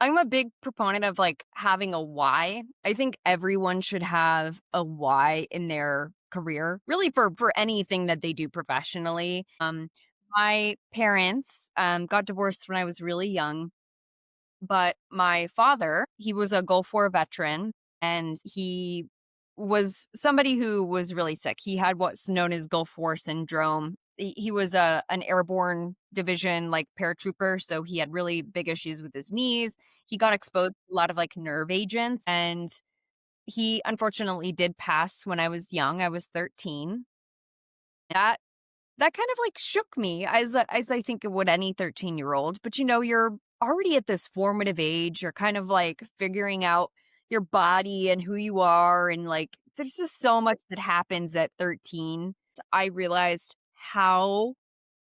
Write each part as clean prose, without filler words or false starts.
I'm a big proponent of like having a why. I think everyone should have a why in their career, really for anything that they do professionally. My parents got divorced when I was really young, but my father, he was a Gulf War veteran and he was somebody who was really sick. He had what's known as Gulf War syndrome. He was an airborne division like paratrooper, so he had really big issues with his knees. He got exposed to a lot of like nerve agents, and he unfortunately did pass when I was young. I was 13. That that kind of, like, shook me as I think it would any 13-year-old, but, you're already at this formative age, you're kind of, like, figuring out your body and who you are, and, like, there's just so much that happens at 13. I realized how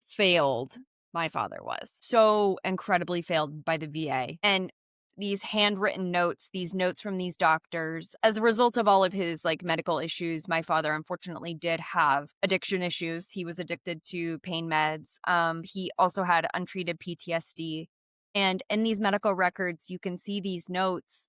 failed my father was. So incredibly failed by the VA. And these handwritten notes, these notes from these doctors, as a result of all of his like medical issues, my father unfortunately did have addiction issues. He was addicted to pain meds. He also had untreated PTSD. And in these medical records, you can see these notes,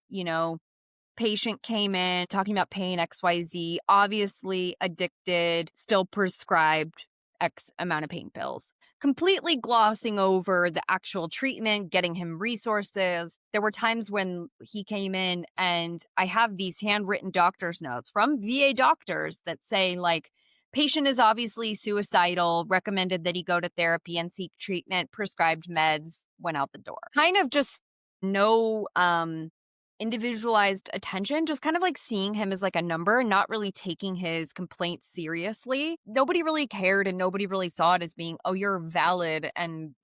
patient came in talking about pain, XYZ, obviously addicted, still prescribed X amount of pain pills, completely glossing over the actual treatment, getting him resources. There were times when he came in and I have these handwritten doctor's notes from VA doctors that say, like, patient is obviously suicidal, recommended that he go to therapy and seek treatment, prescribed meds, went out the door. Kind of just no individualized attention, just kind of like seeing him as like a number and not really taking his complaints seriously. Nobody really cared and nobody really saw it as being, oh, you're valid and,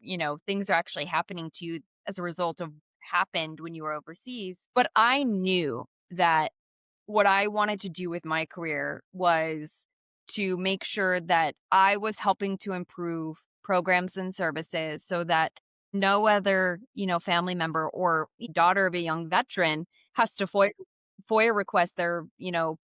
things are actually happening to you as a result of happened when you were overseas. But I knew that what I wanted to do with my career was to make sure that I was helping to improve programs and services so that no other, family member or daughter of a young veteran has to FOIA request their,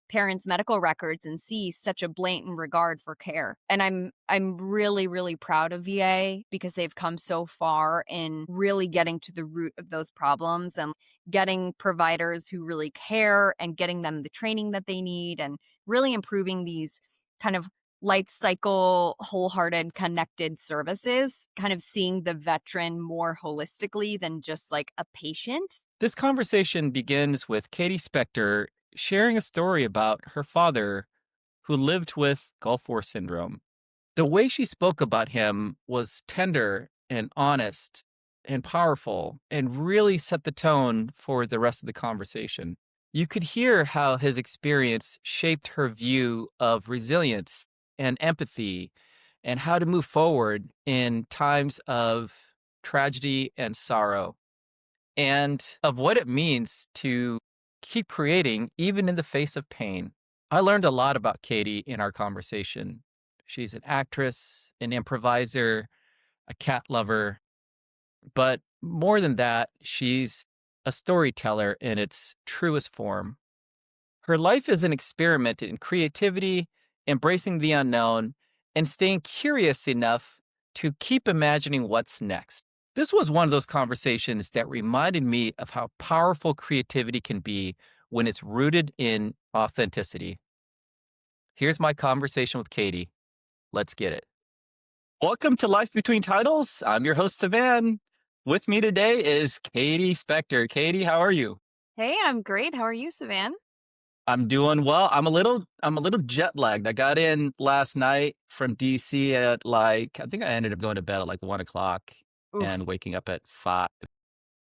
parents' medical records and see such a blatant regard for care. And I'm really, really proud of VA because they've come so far in really getting to the root of those problems and getting providers who really care and getting them the training that they need and really improving these kind of life cycle, wholehearted, connected services, kind of seeing the veteran more holistically than just like a patient. This conversation begins with Katie Spector sharing a story about her father who lived with Gulf War syndrome. The way she spoke about him was tender and honest and powerful and really set the tone for the rest of the conversation. You could hear how his experience shaped her view of resilience and empathy and how to move forward in times of tragedy and sorrow, and of what it means to keep creating even in the face of pain. I learned a lot about Katie in our conversation. She's an actress, an improviser, a cat lover, but more than that, she's a storyteller in its truest form. Her life is an experiment in creativity, embracing the unknown, and staying curious enough to keep imagining what's next. This was one of those conversations that reminded me of how powerful creativity can be when it's rooted in authenticity. Here's my conversation with Katie. Let's get it. Welcome to Life Between Titles. I'm your host, Savan. With me today is Katie Spector. Katie, how are you? Hey, I'm great. How are you, Savan? I'm doing well. I'm a little jet lagged. I got in last night from DC at I think I ended up going to bed at like 1 o'clock Oof. and waking up at 5.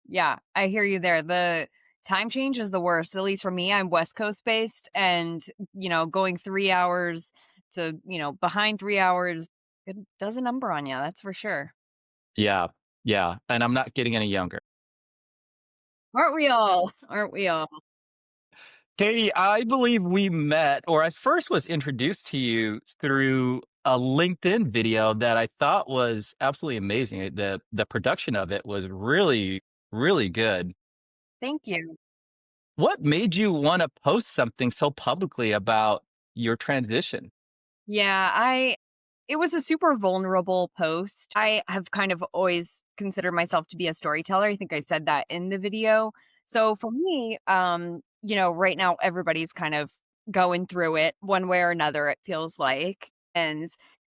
Yeah, I hear you there. The time change is the worst. At least for me, I'm West Coast based and, going 3 hours to, behind 3 hours, it does a number on you. That's for sure. Yeah, yeah. And I'm not getting any younger. Aren't we all? Aren't we all? Katie, I believe we met, or I first was introduced to you through a LinkedIn video that I thought was absolutely amazing. The production of it was really, really good. Thank you. What made you want to post something so publicly about your transition? Yeah, It was a super vulnerable post. I have kind of always considered myself to be a storyteller. I think I said that in the video. So for me, right now everybody's kind of going through it one way or another, it feels like. And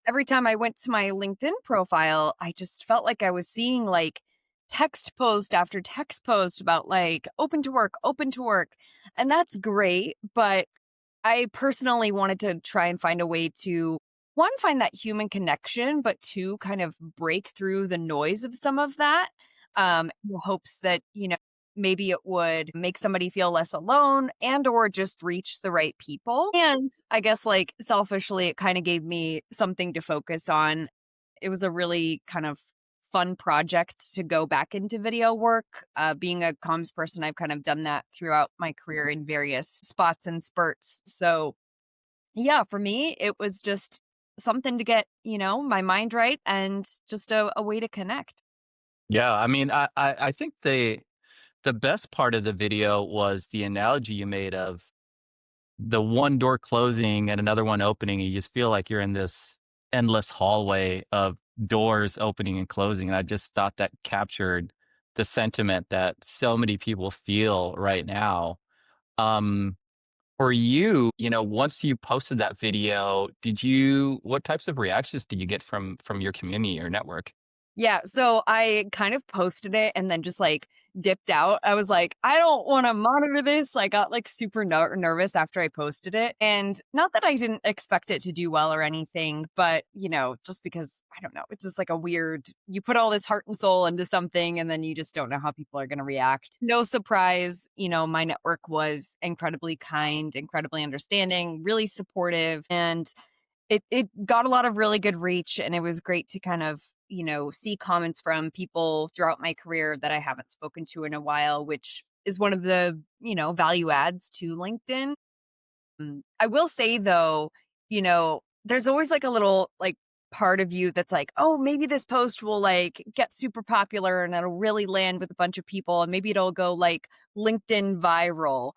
every time I went to my LinkedIn profile, I just felt like I was seeing like text post after text post about like open to work, open to work. And that's great. But I personally wanted to try and find a way to, one, find that human connection, but two, kind of break through the noise of some of that, in the hopes that, maybe it would make somebody feel less alone and or just reach the right people. And I guess like selfishly, it kind of gave me something to focus on. It was a really kind of fun project to go back into video work. Being a comms person, I've kind of done that throughout my career in various spots and spurts. So, yeah, for me, it was just something to get, my mind right and just a way to connect. Yeah, I mean, I think the best part of the video was the analogy you made of the one door closing and another one opening. You just feel like you're in this endless hallway of doors opening and closing. And I just thought that captured the sentiment that so many people feel right now. Um, for you, once you posted that video, what types of reactions did you get from your community or network? Yeah, so I kind of posted it and then just like dipped out. I was like, I don't want to monitor this. I got like super nervous after I posted it. And not that I didn't expect it to do well or anything, but just because I don't know, it's just like a weird, you put all this heart and soul into something and then you just don't know how people are going to react. No surprise, my network was incredibly kind, incredibly understanding, really supportive. And it got a lot of really good reach, and it was great to kind of, see comments from people throughout my career that I haven't spoken to in a while, which is one of the, value adds to LinkedIn. I will say though, there's always like a little like part of you that's like, "Oh, maybe this post will like get super popular and it'll really land with a bunch of people and maybe it'll go like LinkedIn viral."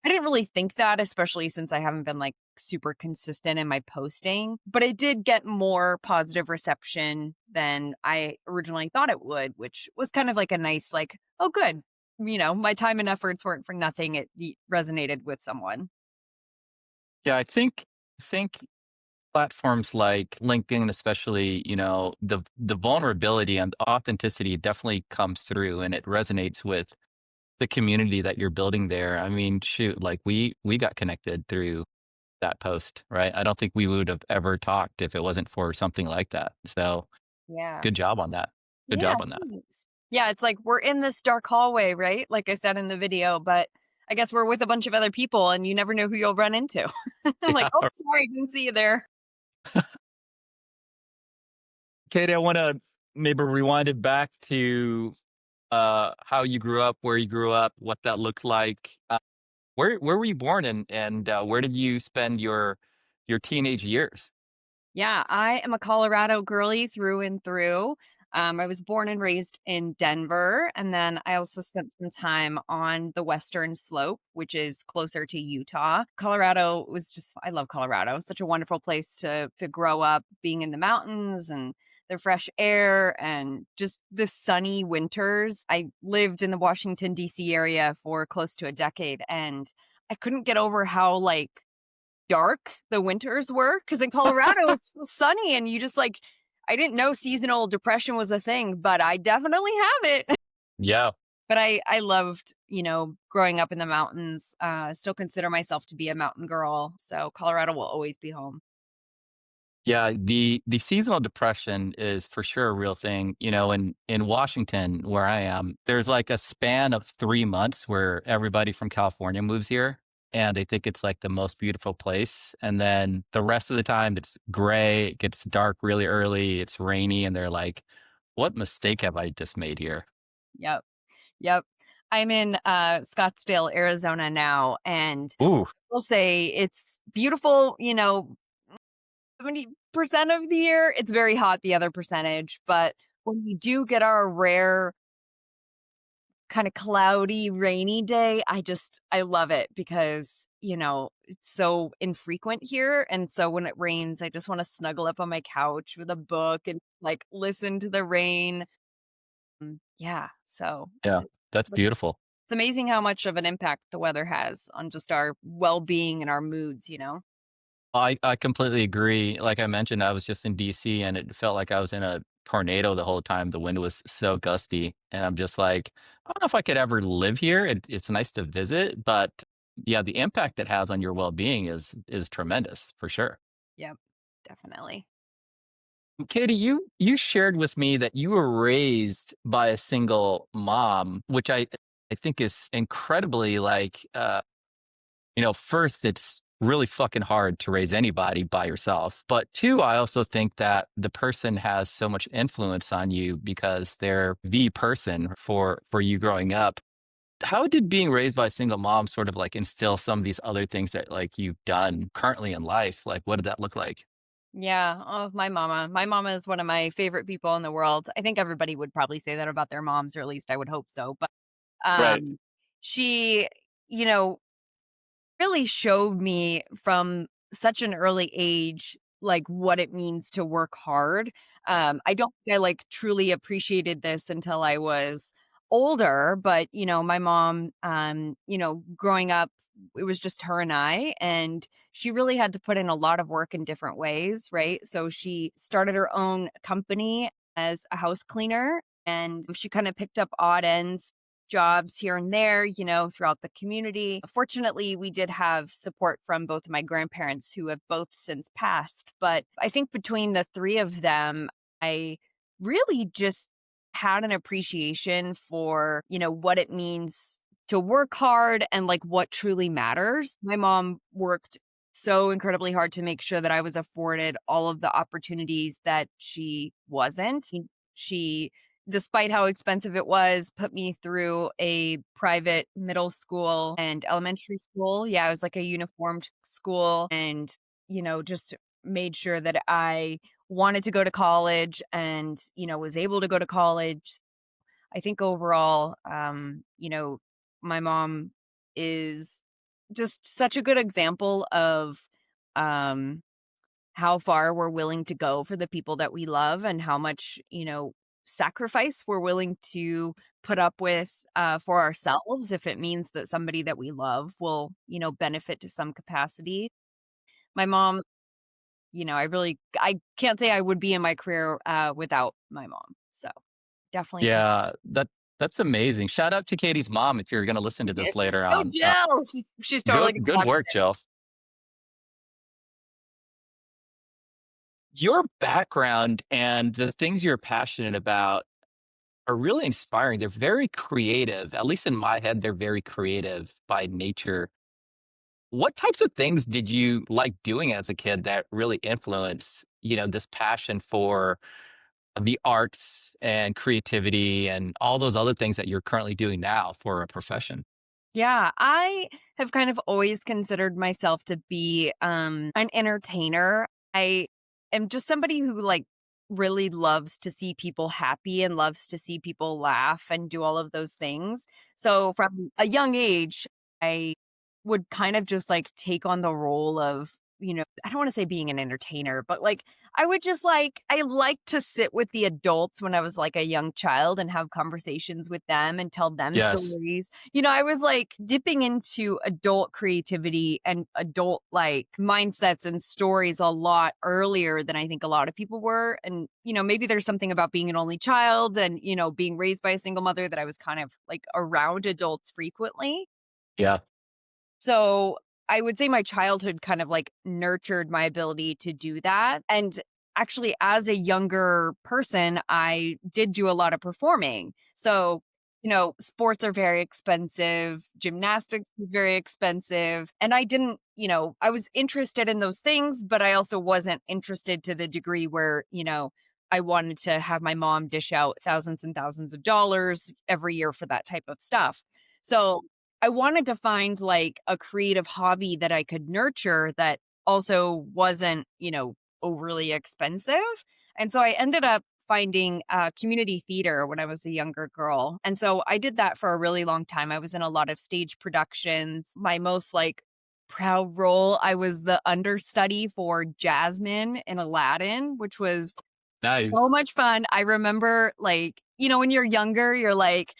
I didn't really think that, especially since I haven't been like super consistent in my posting, but it did get more positive reception than I originally thought it would, which was kind of like a nice, like, oh, good. My time and efforts weren't for nothing. It resonated with someone. Yeah, I think platforms like LinkedIn, especially, the vulnerability and authenticity definitely comes through and it resonates with the community that you're building there. I mean, shoot, like we got connected through that post, right? I don't think we would have ever talked if it wasn't for something like that. So Yeah. good job on that. Good Yeah. job on that. Thanks. Yeah. It's like we're in this dark hallway, right? Like I said in the video, but I guess we're with a bunch of other people and you never know who you'll run into. Like, oh, Yeah. sorry, didn't see you there. Katie, I want to maybe rewind it back to how you grew up, where you grew up, what that looked like. Where were you born and where did you spend your teenage years? Yeah, I am a Colorado girly through and through. I was born and raised in Denver, and then I also spent some time on the Western Slope, which is closer to Utah. Colorado was just, I love Colorado. Such a wonderful place to grow up, being in the mountains and the fresh air and just the sunny winters. I lived in the Washington D.C. area for close to a decade, and I couldn't get over how like dark the winters were, because in Colorado, it's so sunny and you just like I didn't know seasonal depression was a thing, but I definitely have it. Yeah. But I loved, growing up in the mountains. Still consider myself to be a mountain girl, so Colorado will always be home. Yeah, the seasonal depression is for sure a real thing. In Washington, where I am, there's like a span of 3 months where everybody from California moves here, and they think it's like the most beautiful place. And then the rest of the time, it's gray, it gets dark really early, it's rainy, and they're like, "What mistake have I just made here?" Yep, yep. I'm in, Scottsdale, Arizona now, and Ooh, we'll say it's beautiful, 70% of the year. It's very hot the other percentage, but when we do get our rare kinda cloudy, rainy day, I love it because it's so infrequent here. And so when it rains, I just want to snuggle up on my couch with a book and like listen to the rain. Yeah. So Yeah, it's, that's beautiful. it's amazing how much of an impact the weather has on just our well being and our moods. I completely agree. Like I mentioned, I was just in DC and it felt like I was in a tornado the whole time. The wind was so gusty. And I'm just like, I don't know if I could ever live here. It's nice to visit, but yeah, the impact it has on your well-being is tremendous for sure. Yep. Definitely. Katie, you shared with me that you were raised by a single mom, which I think is incredibly like first, it's really fucking hard to raise anybody by yourself. But two, I also think that the person has so much influence on you because they're the person for you growing up. How did being raised by a single mom sort of like instill some of these other things that like you've done currently in life? Like what did that look like? Yeah. Oh, my mama. My mama is one of my favorite people in the world. I think everybody would probably say that about their moms, or at least I would hope so. But Right. um, she, you know, really showed me from such an early age, like, what it means to work hard. I don't think I, like, truly appreciated this until I was older, but, my mom, growing up, it was just her and I, and she really had to put in a lot of work in different ways, right? So she started her own company as a house cleaner, and she kinda picked up odd ends jobs here and there, throughout the community. Fortunately, we did have support from both of my grandparents who have both since passed. But I think between the three of them, I really just had an appreciation for, what it means to work hard and like what truly matters. My mom worked so incredibly hard to make sure that I was afforded all of the opportunities that she wasn't. She, despite how expensive it was, put me through a private middle school and elementary school. Yeah, it was like a uniformed school, and, just made sure that I wanted to go to college and, was able to go to college. I think overall, my mom is just such a good example of, um how far we're willing to go for the people that we love and how much, sacrifice we're willing to put up with for ourselves if it means that somebody that we love will, benefit to some capacity. My mom, I can't say I would be in my career without my mom. So definitely just Yeah, that's amazing. Shout out to Katie's mom if you're going to listen to this later go on. Jill. She's totally gonna Good watch work, Jill. Your background and the things you're passionate about are really inspiring. They're very creative. At least in my head, they're very creative by nature. What types of things did you like doing as a kid that really influenced, this passion for the arts and creativity and all those other things that you're currently doing now for a profession? Yeah, I have kind of always considered myself to be an entertainer. I am just somebody who like really loves to see people happy and loves to see people laugh and do all of those things. So from a young age, I would kind of just like take on the role of, I don't want to say being an entertainer, but like I would just like I like to sit with the adults when I was like a young child and have conversations with them and tell them Yes. stories. I was like dipping into adult creativity and adult like mindsets and stories a lot earlier than I think a lot of people were. And, maybe there's something about being an only child and, being raised by a single mother that I was kind of like around adults frequently. Yeah. So I would say my childhood kind of like nurtured my ability to do that. And actually, as a younger person, I did do a lot of performing. So, sports are very expensive, gymnastics is very expensive. And I didn't, I was interested in those things, but I also wasn't interested to the degree where, I wanted to have my mom dish out thousands and thousands of dollars every year for that type of stuff. So I wanted to find like a creative hobby that I could nurture that also wasn't, overly expensive. And so I ended up finding community theater when I was a younger girl. And so I did that for a really long time. I was in a lot of stage productions. My most like proud role. I was the understudy for Jasmine in Aladdin, which was so Nice. much fun. I remember, when you're younger, you're like,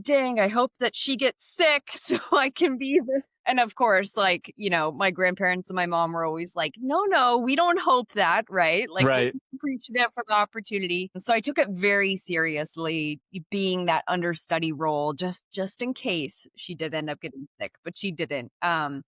dang, I hope that she gets sick so I can be this. And of course, my grandparents and my mom were always like, no, no, we don't hope that, right? Like, we're Right. appreciative for the opportunity. And so I took it very seriously, being that understudy role, just in case she did end up getting sick, but she didn't. And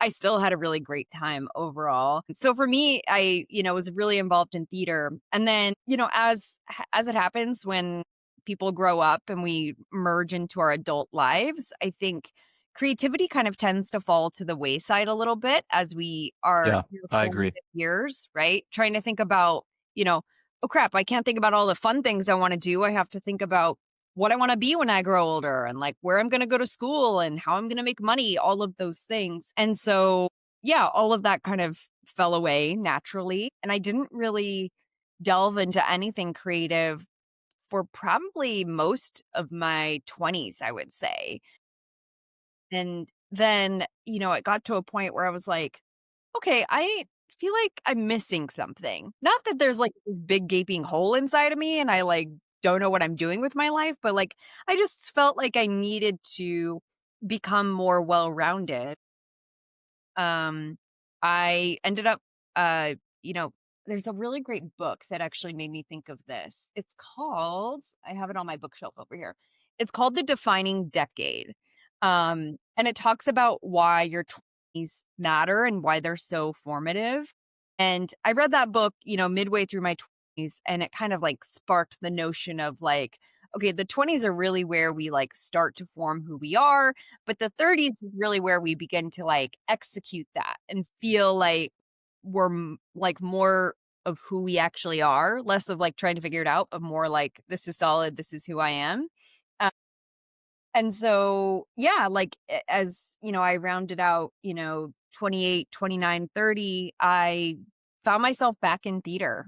I still had a really great time overall. So for me, I was really involved in theater. And then, as it happens when people grow up and we merge into our adult lives, I think creativity kind of tends to fall to the wayside a little bit as we are Yeah, in our I formative agree. years, right? Trying to think about, oh crap, I can't think about all the fun things I want to do. I have to think about what I want to be when I grow older and like where I'm going to go to school and how I'm going to make money, all of those things. And so, yeah, all of that kind of fell away naturally. And I didn't really delve into anything creative for probably most of my 20s, I would say. And then, it got to a point where I was like, okay, I feel like I'm missing something. Not that there's like this big gaping hole inside of me and I like don't know what I'm doing with my life, but like I just felt like I needed to become more well-rounded. um, I ended up, uh, you know, there's a really great book that actually made me think of this. It's called, I have it on my bookshelf over here. It's called The Defining Decade. And it talks about why your 20s matter and why they're so formative. And I read that book, midway through my 20s, and it kind of like sparked the notion of like, okay, the 20s are really where we like start to form who we are, but the 30s is really where we begin to, like, execute that and feel like we're, like, more of who we actually are, less of, like, trying to figure it out, but more like, "This is solid, this is who I am." Uh, and so, yeah, like, as, I rounded out, 28, 29, 30, I found myself back in theater.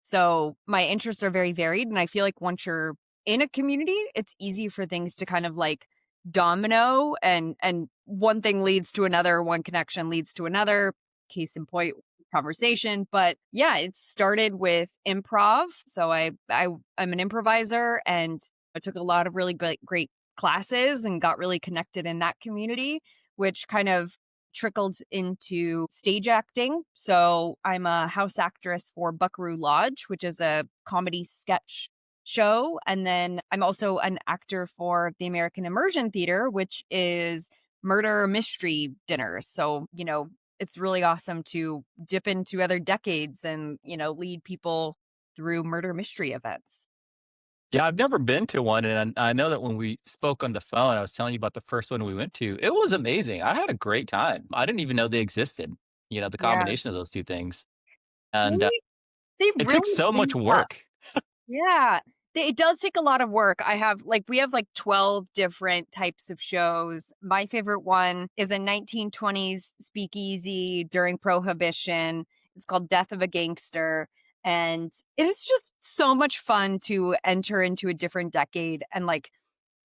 So my interests are very varied. And I feel like once you're in a community, it's easy for things to kind of like domino and one thing leads to another, one connection leads to another. Case in point, conversation. But yeah, it started with improv. So I'm an improviser and I took a lot of really great classes and got really connected in that community, which kind of trickled into stage acting. So I'm a house actress for Buckaroo Lodge, which is a comedy sketch show. And then I'm also an actor for the American Immersion Theater, which is murder mystery dinners. So, it's really awesome to dip into other decades and, lead people through murder mystery events. Yeah, I've never been to one, and I know that when we spoke on the phone, I was telling you about the first one we went to. It was amazing. I had a great time. I didn't even know they existed, the Yeah. combination of those 2 things, and, They, they it took really so much blew up. work. Yeah. It does take a lot of work. We have like 12 different types of shows. My favorite one is a 1920s speakeasy during Prohibition. It's called Death of a Gangster. And it is just so much fun to enter into a different decade and like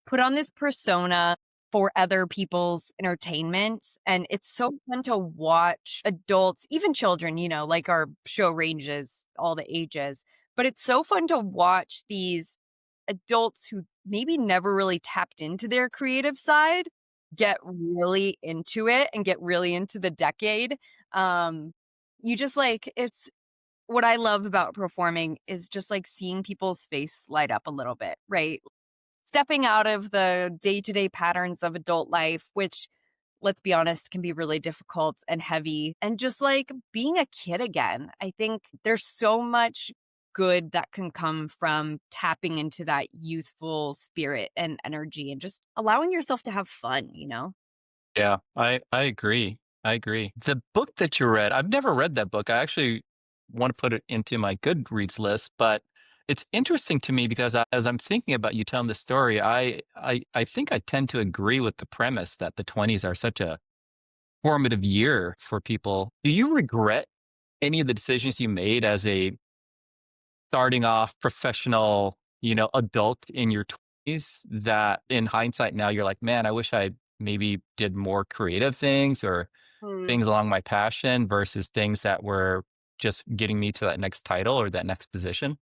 put on this persona for other people's entertainment. And it's so fun to watch adults, even children, like our show ranges all the ages. But it's so fun to watch these adults who maybe never really tapped into their creative side get really into it and get really into the decade. Um, you just like, it's what I love about performing is just like seeing people's face light up a little bit, right? Stepping out of the day-to-day patterns of adult life, which, let's be honest, can be really difficult and heavy, and just like being a kid again. I think there's so much good that can come from tapping into that youthful spirit and energy and just allowing yourself to have fun. Yeah, I agree. I agree. The book that you read, I've never read that book. I actually want to put it into my Goodreads list, but it's interesting to me because as I'm thinking about you telling the story, I think I tend to agree with the premise that the 20s are such a formative year for people. Do you regret any of the decisions you made as a starting off professional, adult in your 20s that in hindsight now you're like, man, I wish I maybe did more creative things or Mm. things along my passion versus things that were just getting me to that next title or that next position?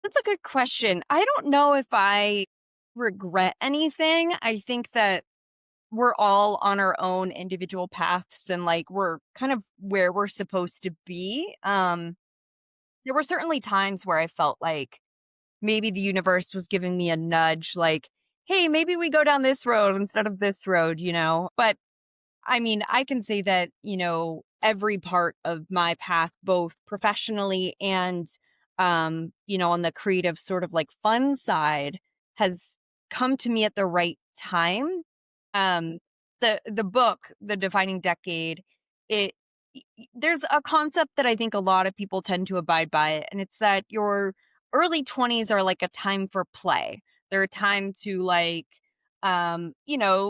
That's a good question. I don't know if I regret anything. I think that we're all on our own individual paths and like we're kind of where we're supposed to be. There were certainly times where I felt like maybe the universe was giving me a nudge like, "Hey, maybe we go down this road instead of this road," you know? But I mean, I can say that, every part of my path, both professionally and, on the creative sort of like fun side, has come to me at the right time. Um, the book, The Defining Decade, it there's a concept that I think a lot of people tend to abide by it, and it's that your early 20s are like a time for play. They're a time to like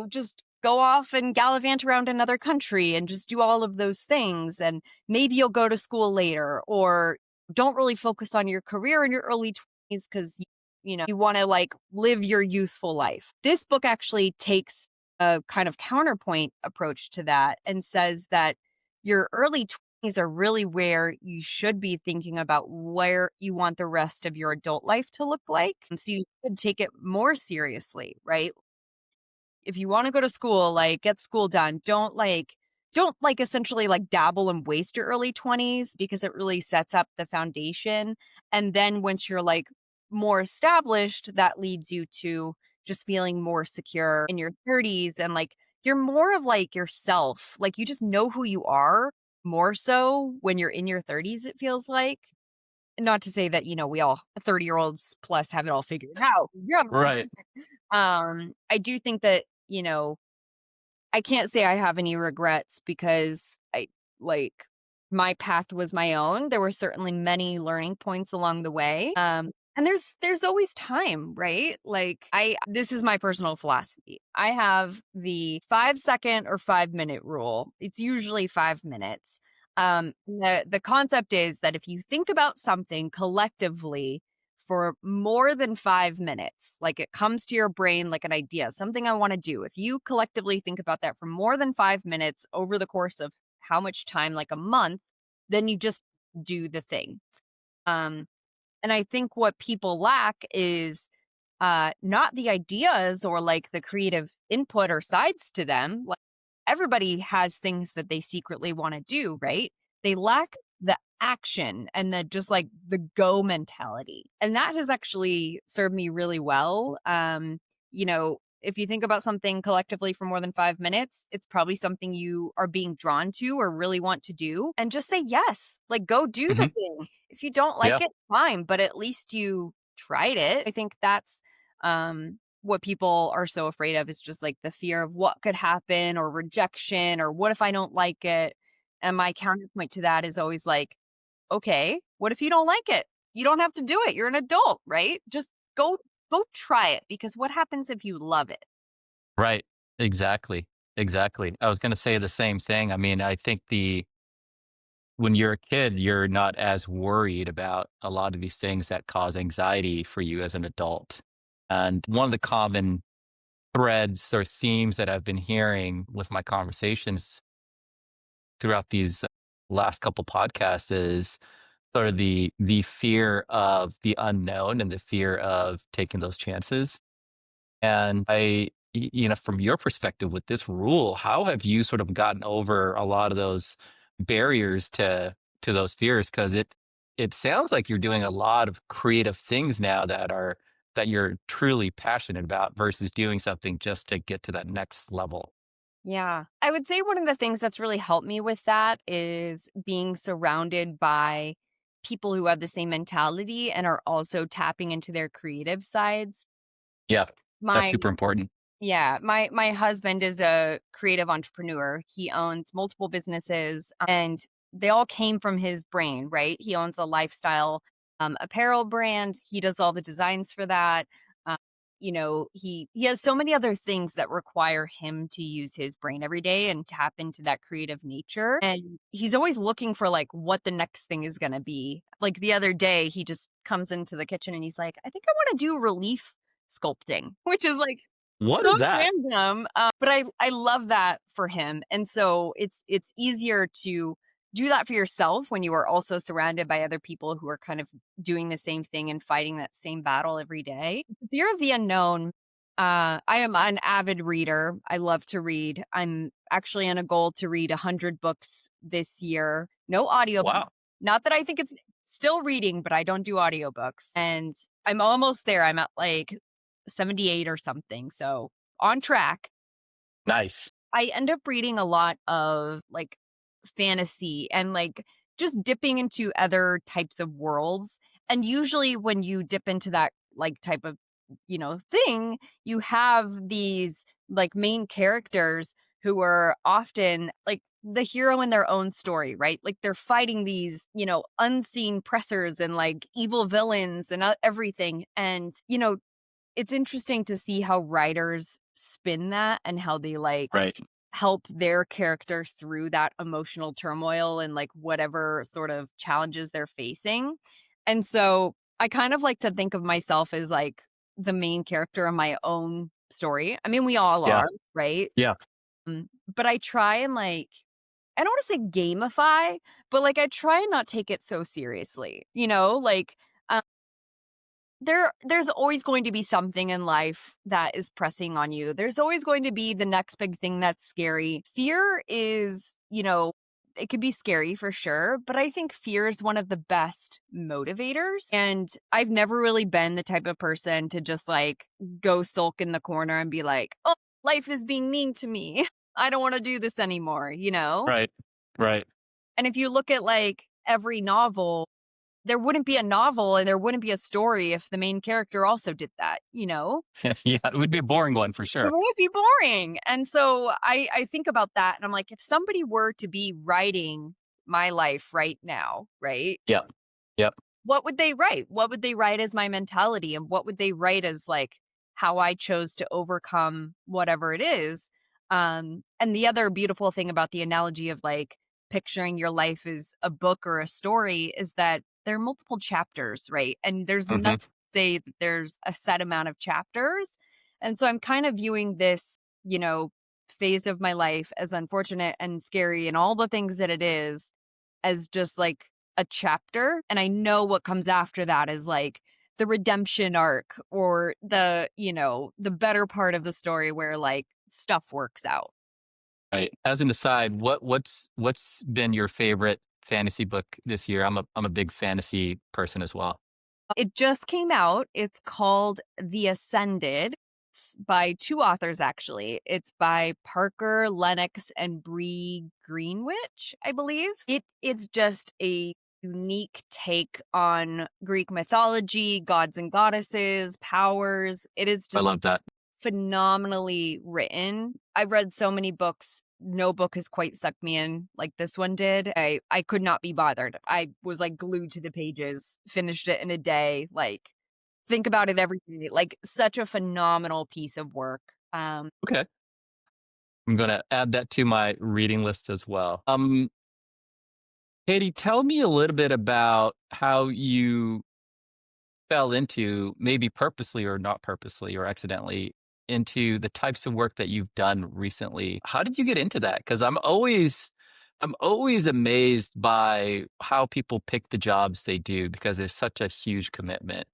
just go off and gallivant around another country and just do all of those things. And maybe you'll go to school later or don't really focus on your career in your early 20s because, you want to like live your youthful life. This book actually takes a kind of counterpoint approach to that and says that your early 20s are really where you should be thinking about where you want the rest of your adult life to look like. So you should take it more seriously, right? If you wanna go to school, like, get school done. Don't essentially, like, dabble and waste your early 20s because it really sets up the foundation, and then once you're, like, more established, that leads you to just feeling more secure in your 30s and, like, you're more of, like, yourself. Like, you just know who you are more so when you're in your 30s, it feels like. Not to say that, we all 30-year-olds plus have it all figured out. Yeah. Right. I do think that, I can't say I have any regrets because my path was my own. There were certainly many learning points along the way. And there's always time, right? Like this is my personal philosophy. I have the 5 second or 5 minute rule. It's usually 5 minutes. The concept is that if you think about something collectively for more than 5 minutes, like it comes to your brain like an idea, something I want to do. If you collectively think about that for more than 5 minutes over the course of how much time, like a month, then you just do the thing. Um, and I think what people lack is not the ideas or like the creative input or sides to them. Like everybody has things that they secretly want to do, right? They lack the action and the just like the go mentality. And that has actually served me really well. If you think about something collectively for more than 5 minutes, it's probably something you are being drawn to or really want to do. And just say yes. Like go do the Hmm. thing. If you don't like Yeah. it, fine, but at least you tried it. I think that's what people are so afraid of is just like the fear of what could happen or rejection or what if I don't like it. And my counterpoint to that is always like, okay, what if you don't like it? You don't have to do it. You're an adult, right? Just go go try it because what happens if you love it? Right. Exactly. Exactly. I was going to say the same thing. I mean, I think when you're a kid, you're not as worried about a lot of these things that cause anxiety for you as an adult. And one of the common threads or themes that I've been hearing with my conversations throughout these last couple podcasts is sort of the fear of the unknown and the fear of taking those chances. And from your perspective with this rule, how have you sort of gotten over a lot of those barriers to those fears? Because it sounds like you're doing a lot of creative things now that you're truly passionate about versus doing something just to get to that next level. Yeah. I would say one of the things that's really helped me with that is being surrounded by people who have the same mentality and are also tapping into their creative sides. Yeah, that's My super important. Yeah, my husband is a creative entrepreneur. He owns multiple businesses and they all came from his brain, right? He owns a lifestyle apparel brand. He does all the designs for that. Um, he has so many other things that require him to use his brain every day and tap into that creative nature. And he's always looking for like what the next thing is going to be. Like the other day, he just comes into the kitchen and he's like, "I think I want to do relief sculpting," which is like What So is that? random, but I love that for him, and so it's easier to do that for yourself when you are also surrounded by other people who are kind of doing the same thing and fighting that same battle every day. Fear of the unknown, I am an avid reader. I love to read. I'm actually on a goal to read 100 books this year. No audio, Wow. not that I think it's still reading, but I don't do audiobooks, and I'm almost there. I'm at, like, 78 or something, so on track. Nice. I end up reading a lot of, like, fantasy and, like, just dipping into other types of worlds, and usually when you dip into that, like, type of, thing, you have these, like, main characters who are often, like, the hero in their own story, right? Like, they're fighting these, unseen pressers and, like, evil villains and, everything, and, it's interesting to see how writers spin that and how they, like, Right. help their character through that emotional turmoil and, like, whatever sort of challenges they're facing. And so I kind of like to think of myself as, like, the main character in my own story. I mean, we all Yeah. are, right? Yeah. But I try and, like, I don't wanna say gamify, but, like, I try and not take it so seriously, like, there's always going to be something in life that is pressing on you. There's always going to be the next big thing that's scary. Fear is, it could be scary for sure, but I think fear is one of the best motivators. And I've never really been the type of person to just, like, go sulk in the corner and be like, "Oh, life is being mean to me. I don't want to do this anymore?" Right. Right. And if you look at, like, every novel, there wouldn't be a novel and there wouldn't be a story if the main character also did that? Yeah, it would be a boring one for It sure. would be boring. And so I think about that and I'm like, if somebody were to be writing my life right now, right? Yep. Yep. What would they write? What would they write as my mentality? And what would they write as, like, how I chose to overcome whatever it is? And the other beautiful thing about the analogy of, like, picturing your life as a book or a story is that there are multiple chapters, right? And there's nothing Hmm. to say that there's a set amount of chapters. And so I'm kind of viewing this, phase of my life as unfortunate and scary and all the things that it is as just, like, a chapter, and I know what comes after that is, like, the redemption arc or the better part of the story where, like, stuff works out. Right. As an aside, what's been your favorite fantasy book this year? I'm a big fantasy person as well. It just came out. It's called The Ascended. It's by 2 authors, actually. It's by Parker Lennox and Bree Greenwich, I believe. It is just a unique take on Greek mythology, gods and goddesses, powers. It is I just love that. phenomenally written. I've read so many books. No book has quite sucked me in like this one did. I could not be bothered. I was, like, glued to the pages, finished it in a day, like, think about it every day. Like, such a phenomenal piece of work. Okay. I'm gonna add that to my reading list as well. Katie, tell me a little bit about how you fell into, maybe purposely or not purposely or accidentally, into the types of work that you've done recently. How did you get into that? Because I'm always amazed by how people pick the jobs they do because there's such a huge commitment.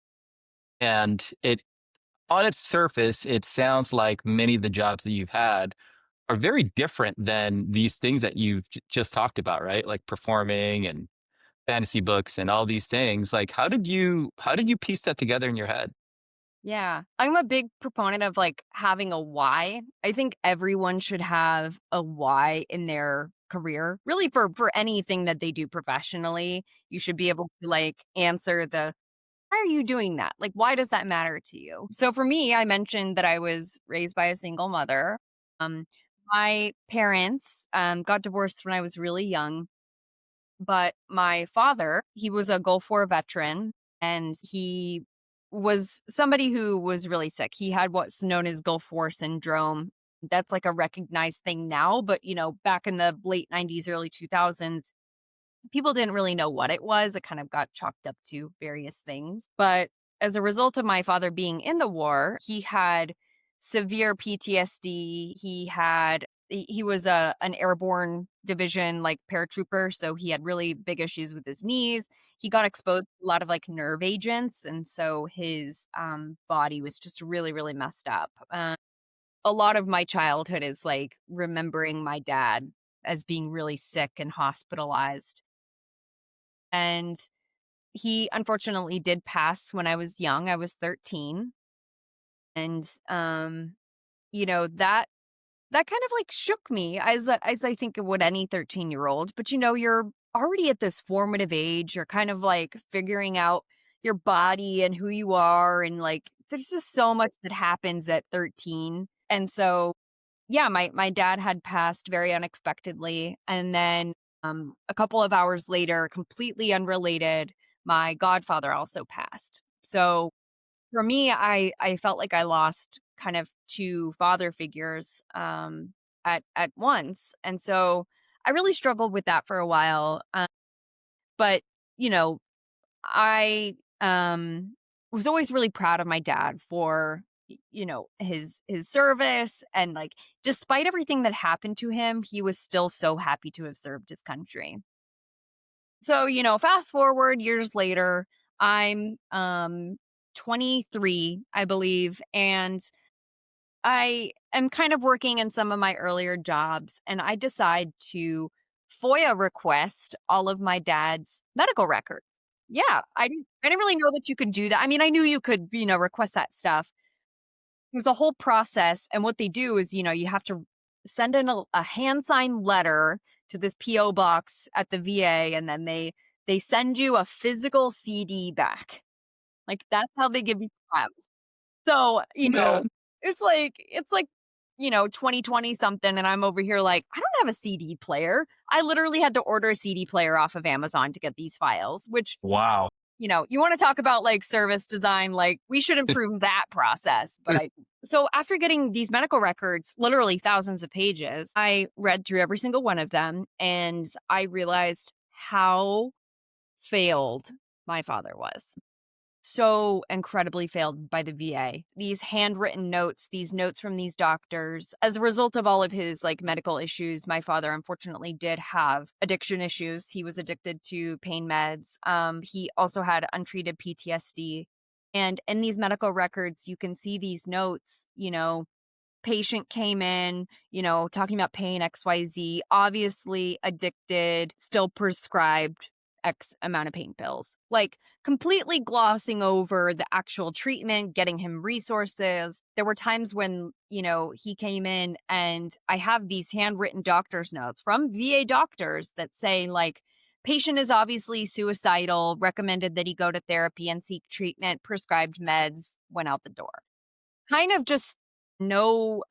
And it on its surface, it sounds like many of the jobs that you've had are very different than these things that you've just talked about, right? Like performing and fantasy books and all these things. Like how did you piece that together in your head? Yeah. I'm a big proponent of, like, having a why. I think everyone should have a why in their career, really for anything that they do professionally. You should be able to, like, answer the why are you doing that? Like, why does that matter to you? So for me, I mentioned that I was raised by a single mother. Um, my parents got divorced when I was really young, but my father, he was a Gulf War veteran and he was somebody who was really sick. He had what's known as Gulf War syndrome. That's like a recognized thing now, but back in the late 90s, early 2000s, people didn't really know what it was. It kind of got chalked up to various things. But as a result of my father being in the war, he had severe PTSD. He was an airborne division, like, paratrooper, so he had really big issues with his knees. He got exposed to a lot of, like, nerve agents, and so his, body was just really, really messed up. A lot of my childhood is, like, remembering my dad as being really sick and hospitalized, and he unfortunately did pass when I was young. I was 13, and, that kind of, like, shook me as I think it would any 13-year-old, but, you're already at this formative age, you're kind of, like, figuring out your body and who you are, and, like, there's just so much that happens at 13, and so, yeah, my dad had passed very unexpectedly, and then, a couple of hours later, completely unrelated, my godfather also passed. So for me, I felt like I lost kind of 2 father figures, at once, and so I really struggled with that for a while, but, you know, I, was always really proud of my dad for, his service and, like, despite everything that happened to him, he was still so happy to have served his country. So, fast forward years later, I'm, 23, I believe, and I am kind of working in some of my earlier jobs, and I decide to FOIA request all of my dad's medical records. Yeah, I didn't really know that you could do that. I mean, I knew you could, request that stuff. It was a whole process, and what they do is, you have to send in a hand signed letter to this PO box at the VA, and then they send you a physical CD back. Like that's how they give you files. So, Man. it's like, 2020 something, and I'm over here like, I don't have a CD player. I literally had to order a CD player off of Amazon to get these files, which, Wow. you want to talk about like service design, like we should improve that process. So after getting these medical records, literally thousands of pages, I read through every single one of them and I realized how failed my father was. So incredibly failed by the VA. These handwritten notes, these notes from these doctors, as a result of all of his like medical issues, my father unfortunately did have addiction issues. He was addicted to pain meds. He also had untreated PTSD. And in these medical records, you can see these notes, patient came in, talking about pain, XYZ, obviously addicted, still prescribed X amount of pain pills. Like completely glossing over the actual treatment, getting him resources. There were times when, he came in and I have these handwritten doctor's notes from VA doctors that say, like, patient is obviously suicidal, recommended that he go to therapy and seek treatment, prescribed meds, went out the door. Kind of just no,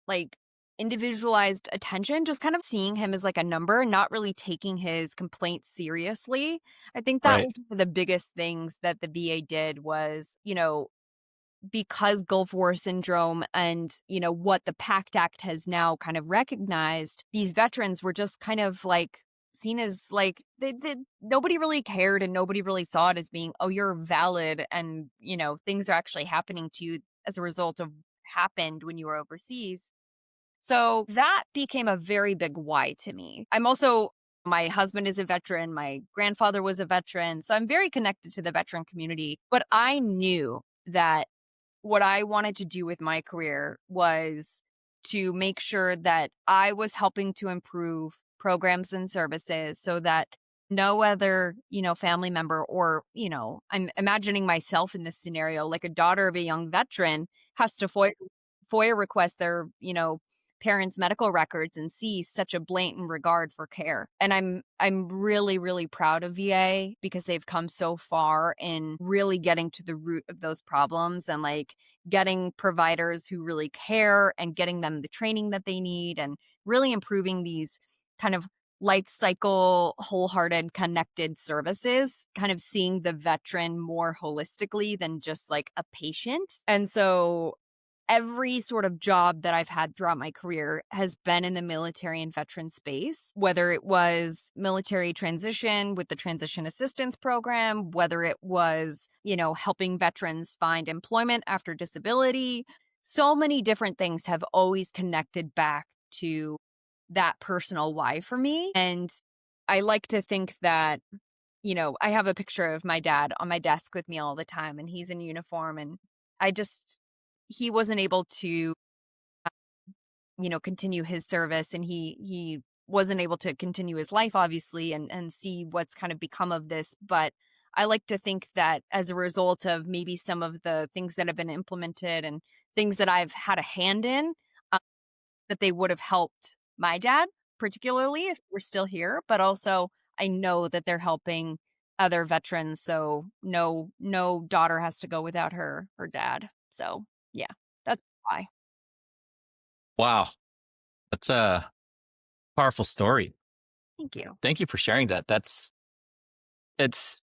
like, individualized attention, just kind of seeing him as, like, a number, not really taking his complaints seriously. I think that Right. was one of the biggest things that the VA did was, because Gulf War syndrome and, what the PACT Act has now kind of recognized, these veterans were just kind of, like, seen as, like, they nobody really cared and nobody really saw it as being, "Oh, you're valid and, things are actually happening to you as a result of happened when you were overseas." So, that became a very big why to me. My husband is a veteran, my grandfather was a veteran, so I'm very connected to the veteran community, but I knew that what I wanted to do with my career was to make sure that I was helping to improve programs and services so that no other, family member or, I'm imagining myself in this scenario, like a daughter of a young veteran has to FOIA request their, parents' medical records and see such a blatant regard for care. And I'm really, really proud of VA because they've come so far in really getting to the root of those problems and like getting providers who really care and getting them the training that they need and really improving these kind of life cycle, wholehearted, connected services, kind of seeing the veteran more holistically than just like a patient. And so every sort of job that I've had throughout my career has been in the military and veteran space, whether it was military transition with the transition assistance program, whether it was, helping veterans find employment after disability. So many different things have always connected back to that personal why for me. And I like to think that, I have a picture of my dad on my desk with me all the time, and he's in uniform. And I just, he wasn't able to, continue his service, and he wasn't able to continue his life, obviously, and see what's kind of become of this. But I like to think that as a result of maybe some of the things that have been implemented and things that I've had a hand in, that they would have helped my dad, particularly if we're still here, but also I know that they're helping other veterans, so no daughter has to go without her dad. So, yeah, that's why. Wow. That's a powerful story. Thank you. Thank you for sharing that. It's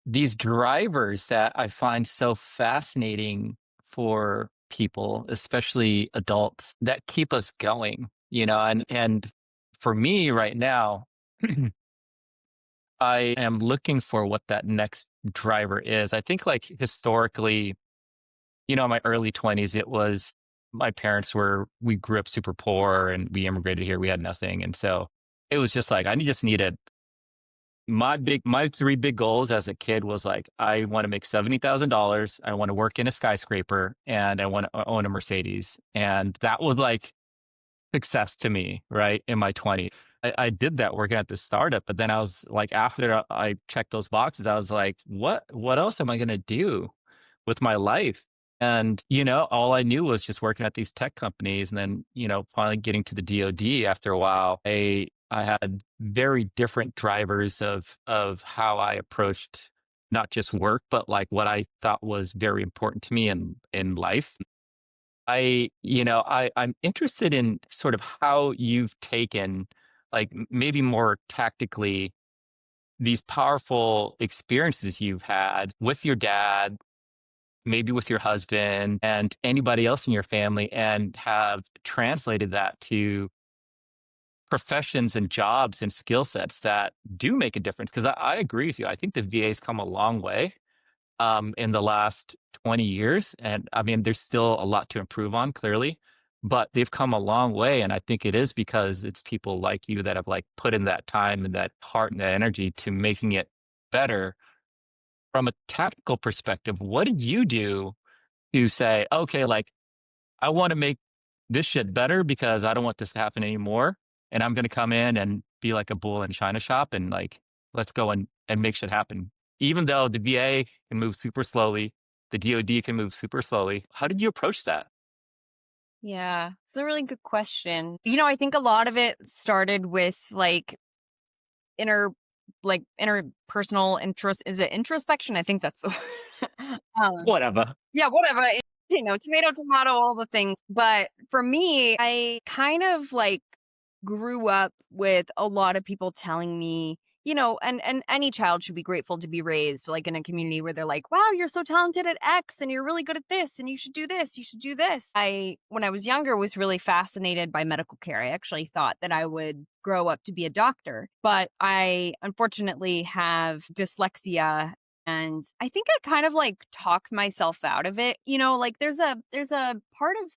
these drivers that I find so fascinating for people, especially adults, that keep us going, and for me right now, I am looking for what that next driver is. I think like historically, in my early 20s, it was my parents we grew up super poor and we immigrated here. We had nothing. And so it was just like, I just needed my three big goals as a kid was like, I want to make $70,000. I want to work in a skyscraper and I want to own a Mercedes. And that was like success to me, right? In my 20s. I did that working at the startup, but then I was like, after I checked those boxes, I was like, what else am I going to do with my life? And, all I knew was just working at these tech companies. And then, finally getting to the DoD after a while, I had very different drivers of how I approached not just work, but like what I thought was very important to me in life. I'm interested in sort of how you've taken, like maybe more tactically, these powerful experiences you've had with your dad, maybe with your husband and anybody else in your family, and have translated that to professions and jobs and skill sets that do make a difference. Because I agree with you. I think the VA's come a long way in the last 20 years. And I mean, there's still a lot to improve on, clearly, but they've come a long way. And I think it is because it's people like you that have like put in that time and that heart and that energy to making it better. From a tactical perspective, what did you do to say, okay, like I want to make this shit better because I don't want this to happen anymore. And I'm going to come in and be like a bull in China shop and like, let's go and make shit happen. Even though the VA can move super slowly, the DoD can move super slowly. How did you approach that? Yeah, it's a really good question. I think a lot of it started with inner interpersonal interest. Is it introspection? I think that's the word. Whatever. Yeah, whatever. Tomato, tomato, all the things. But for me, I kind of grew up with a lot of people telling me, and any child should be grateful to be raised like in a community where they're like, wow, you're so talented at X and you're really good at this and you should do this, you should do this. When I was younger, was really fascinated by medical care. I actually thought that I would grow up to be a doctor, but I unfortunately have dyslexia, and I think I kind of talked myself out of it. There's a part of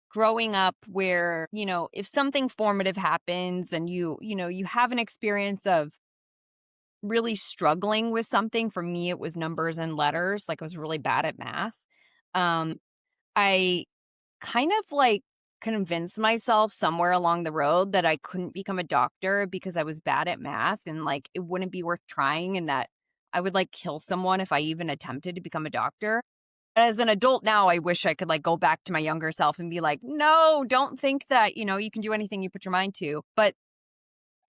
growing up where, if something formative happens and you have an experience of really struggling with something. For me, it was numbers and letters. Like I was really bad at math. Um, I kind of convinced myself somewhere along the road that I couldn't become a doctor because I was bad at math, and it wouldn't be worth trying, and that I would kill someone if I even attempted to become a doctor. As an adult now, I wish I could go back to my younger self and be like, no, don't think that, you can do anything you put your mind to. But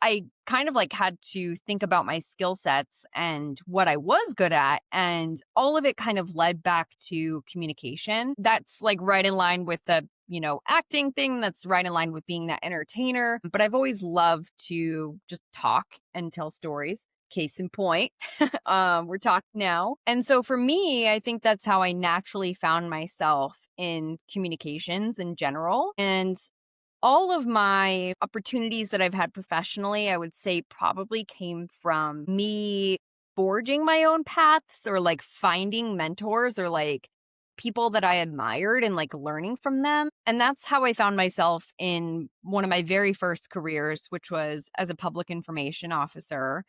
I kind of had to think about my skill sets and what I was good at. And all of it kind of led back to communication. That's right in line with the, acting thing. That's right in line with being that entertainer. But I've always loved to just talk and tell stories. Case in point, we're talking now. And so for me, I think that's how I naturally found myself in communications in general. And all of my opportunities that I've had professionally, I would say probably came from me forging my own paths or like finding mentors or like people that I admired and like learning from them. And that's how I found myself in one of my very first careers, which was as a public information officer.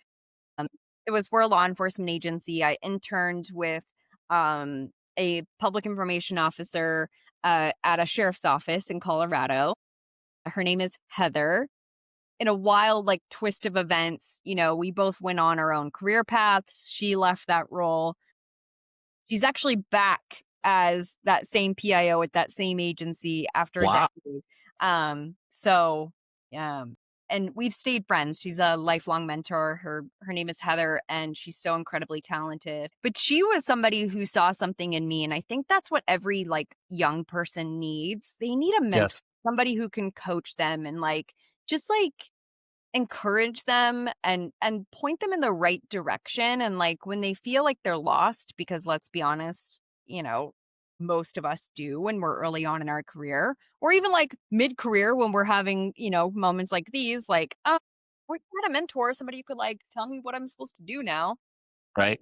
Um, it was for a law enforcement agency. I interned with a public information officer at a sheriff's office in Colorado. Her name is Heather. In a wild, like, twist of events, we both went on our own career paths. She left that role. She's actually back as that same PIO at that same agency after a Wow. decade. So, um, and we've stayed friends. She's a lifelong mentor. Her name is Heather, and she's so incredibly talented. But she was somebody who saw something in me, and I think that's what every like young person needs. They need a mentor, Yes. somebody who can coach them and like just like encourage them and point them in the right direction, and like when they feel like they're lost, because let's be honest, most of us do when we're early on in our career, or even like mid-career when we're having, moments like these, like, we had a mentor, somebody who could like tell me what I'm supposed to do now. Right.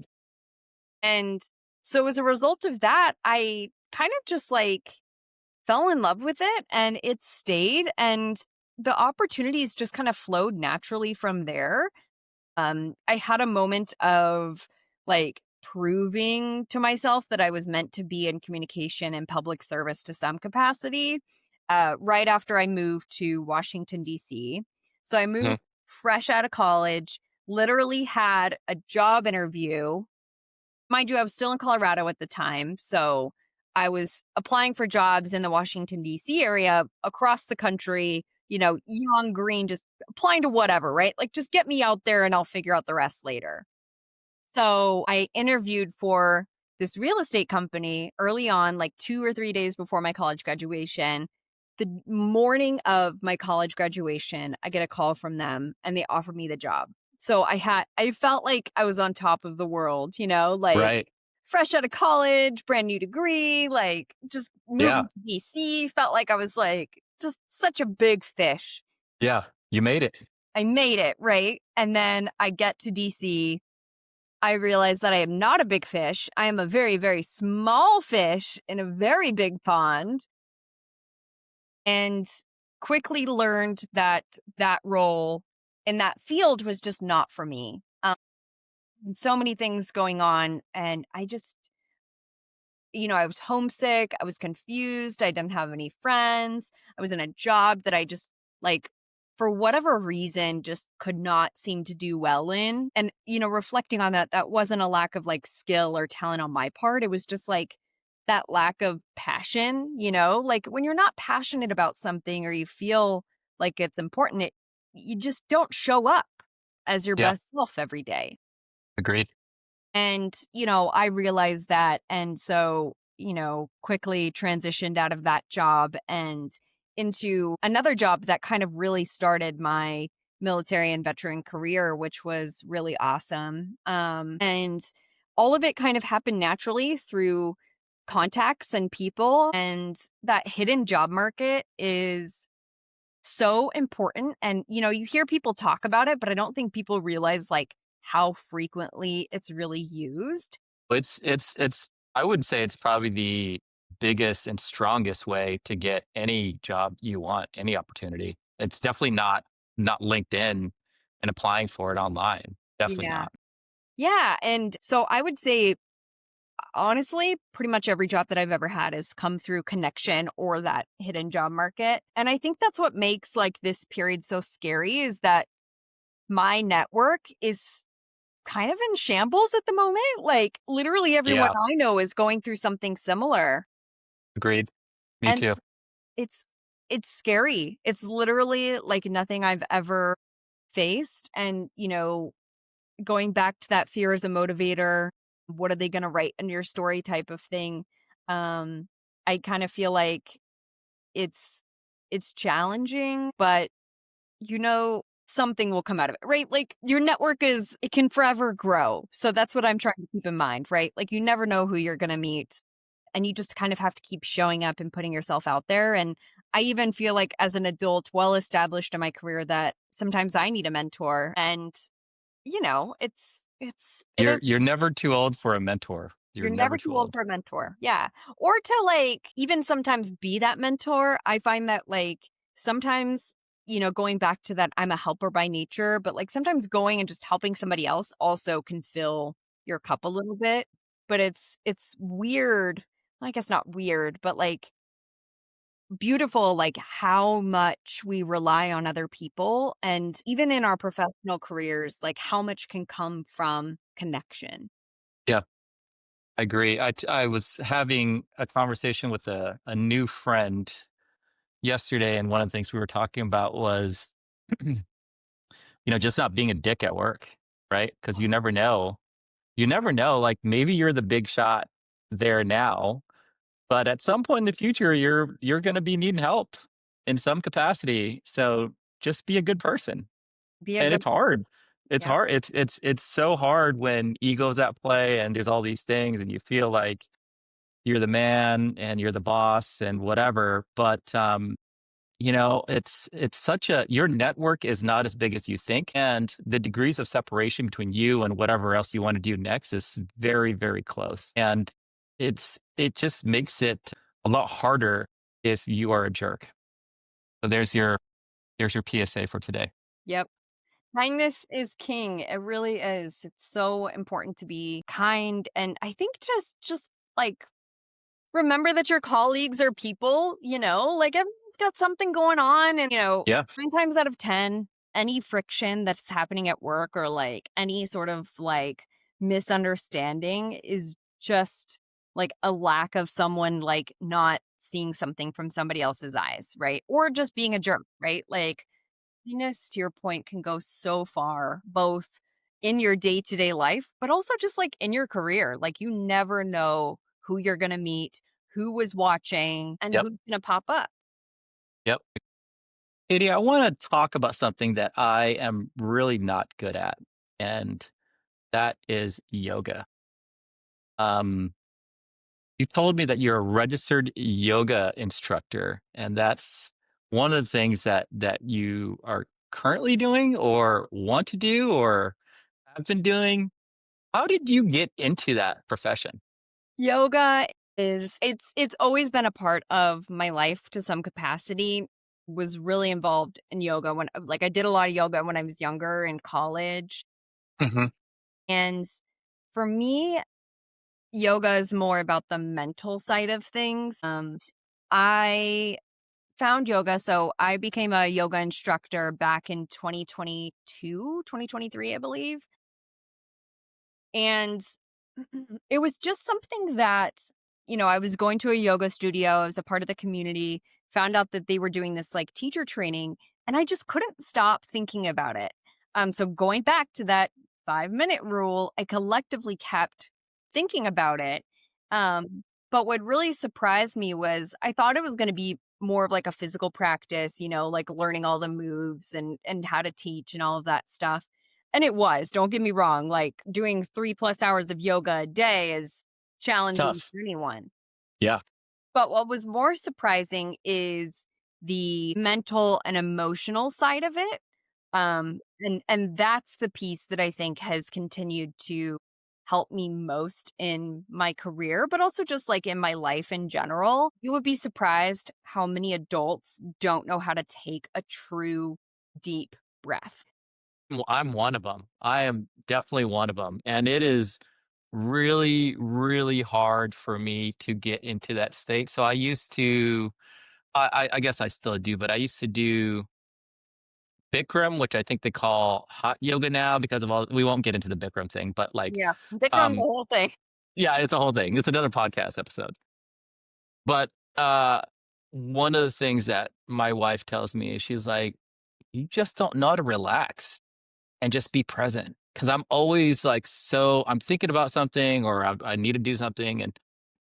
And so as a result of that, I kind of just like fell in love with it, and it stayed, and the opportunities just kind of flowed naturally from there. I had a moment of like proving to myself that I was meant to be in communication and public service to some capacity, right after I moved to Washington, D.C. So I moved Mhm. fresh out of college, literally had a job interview. Mind you, I was still in Colorado at the time. So I was applying for jobs in the Washington, D.C. area across the country, young, green, just applying to whatever, right? Like, just get me out there and I'll figure out the rest later. So I interviewed for this real estate company early on, like 2 or 3 days before my college graduation. The morning of my college graduation, I get a call from them and they offered me the job. So I felt like I was on top of the world, like Right. fresh out of college, brand new degree, like just Yeah. moving to DC, felt like I was like just such a big fish. Yeah. You made it. I made it, right? And then I get to DC. I realize that I am not a big fish. I am a very, very small fish in a very big pond, and quickly learned that that role in that field was just not for me. And so many things going on. And I just, I was homesick. I was confused. I didn't have any friends. I was in a job that I just like, for whatever reason, just could not seem to do well in. And, reflecting on that, that wasn't a lack of like skill or talent on my part. It was just like that lack of passion, like when you're not passionate about something or you feel like it's important, you just don't show up as your Yeah. best self every day. Agreed. And, I realized that. And so, quickly transitioned out of that job and into another job that kind of really started my military and veteran career, which was really awesome. And all of it kind of happened naturally through contacts and people. And that hidden job market is so important, and you hear people talk about it, but I don't think people realize like how frequently it's really used. It's I would say it's probably the biggest and strongest way to get any job you want, any opportunity. It's definitely not LinkedIn and applying for it online. Definitely Yeah. not. Yeah, and so I would say honestly, pretty much every job that I've ever had has come through connection or that hidden job market. And I think that's what makes like this period so scary, is that my network is kind of in shambles at the moment. Like literally everyone Yeah, I know is going through something similar. agreed. Me And too. It's it's scary. It's literally like nothing I've ever faced, and, going back to that fear as a motivator, what are they gonna write in your story type of thing, um, I kinda feel like it's it's challenging, but, something will come out of it, right? Like your network it can forever grow. So that's what I'm trying to keep in mind, right? Like you never know who you're going to meet and you just kind of have to keep showing up and putting yourself out there. And I even feel like as an adult, well established in my career, that sometimes I need a mentor. And it is You're never too old for a mentor. You're you're never never too too old old. for a mentor. Yeah. Or to like even sometimes be that mentor. I find that like sometimes, going back to that I'm a helper by nature, but like sometimes going and just helping somebody else also can fill your cup a little bit. But it's weird. I guess not weird, but like beautiful, like how much we rely on other people. And even in our professional careers, like how much can come from connection. Yeah, I agree. I was having a conversation with a new friend yesterday, and one of the things we were talking about was, just not being a dick at work, right? Because you never know. You never know. Like maybe you're the big shot there now, but at some point in the future, you're going to be needing help in some capacity. So just be a good person. Be a And good it's hard. It's Yeah. hard. It's so hard when ego's at play and there's all these things and you feel like you're the man and you're the boss and whatever. But it's such a your network is not as big as you think. And the degrees of separation between you and whatever else you want to do next is very, very close. And it just makes it a lot harder if you are a jerk. So there's your PSA for today. Yep. Kindness is king. It really is. It's so important to be kind. And I think just like remember that your colleagues are people, like everyone's got something going on. And, Yeah. 9 times out of 10, any friction that's happening at work or like any sort of like misunderstanding is just like a lack of someone like not seeing something from somebody else's eyes, right? Or just being a jerk, right? Like, kindness, to your point, can go so far, both in your day to day life, but also just like in your career. Like, you never know who you're going to meet, who was watching, and Yep. who's going to pop up. Yep. Katie, I want to talk about something that I am really not good at, and that is yoga. Um, you told me that you're a registered yoga instructor, and that's one of the things that you are currently doing or want to do or have been doing. How did you get into that profession? Yoga it's always been a part of my life to some capacity. Was really involved in yoga when like I did a lot of yoga when I was younger in college. Mhm. And for me, yoga is more about the mental side of things. I found yoga. So I became a yoga instructor back in 2022, 2023, I believe. And it was just something that, I was going to a yoga studio. I was a part of the community, found out that they were doing this like teacher training, and I just couldn't stop thinking about it. So going back to that 5-minute rule, I collectively kept thinking about it. But what really surprised me was I thought it was going to be more of like a physical practice, like learning all the moves and how to teach and all of that stuff. And it was, don't get me wrong, like, doing 3+ hours of yoga a day is challenging Tough. for anyone. Yeah. But what was more surprising is the mental and emotional side of it. And that's the piece that I think has continued to help me most in my career, but also just, like, in my life in general. You would be surprised how many adults don't know how to take a true deep breath. Well, I'm one of them. I am definitely one of them, and it is really, really hard for me to get into that state. So I used to I guess I still do, but I used to do Bikram, which I think they call hot yoga now because of all we won't get into the Bikram thing, but like, Yeah. Bikram, the um, whole thing. yeah, it's a whole thing. It's another podcast episode. But, one of the things that my wife tells me is she's like, "You just don't know how to relax and just be present because 'Cause I'm always like, I'm thinking about something or I need to do something, and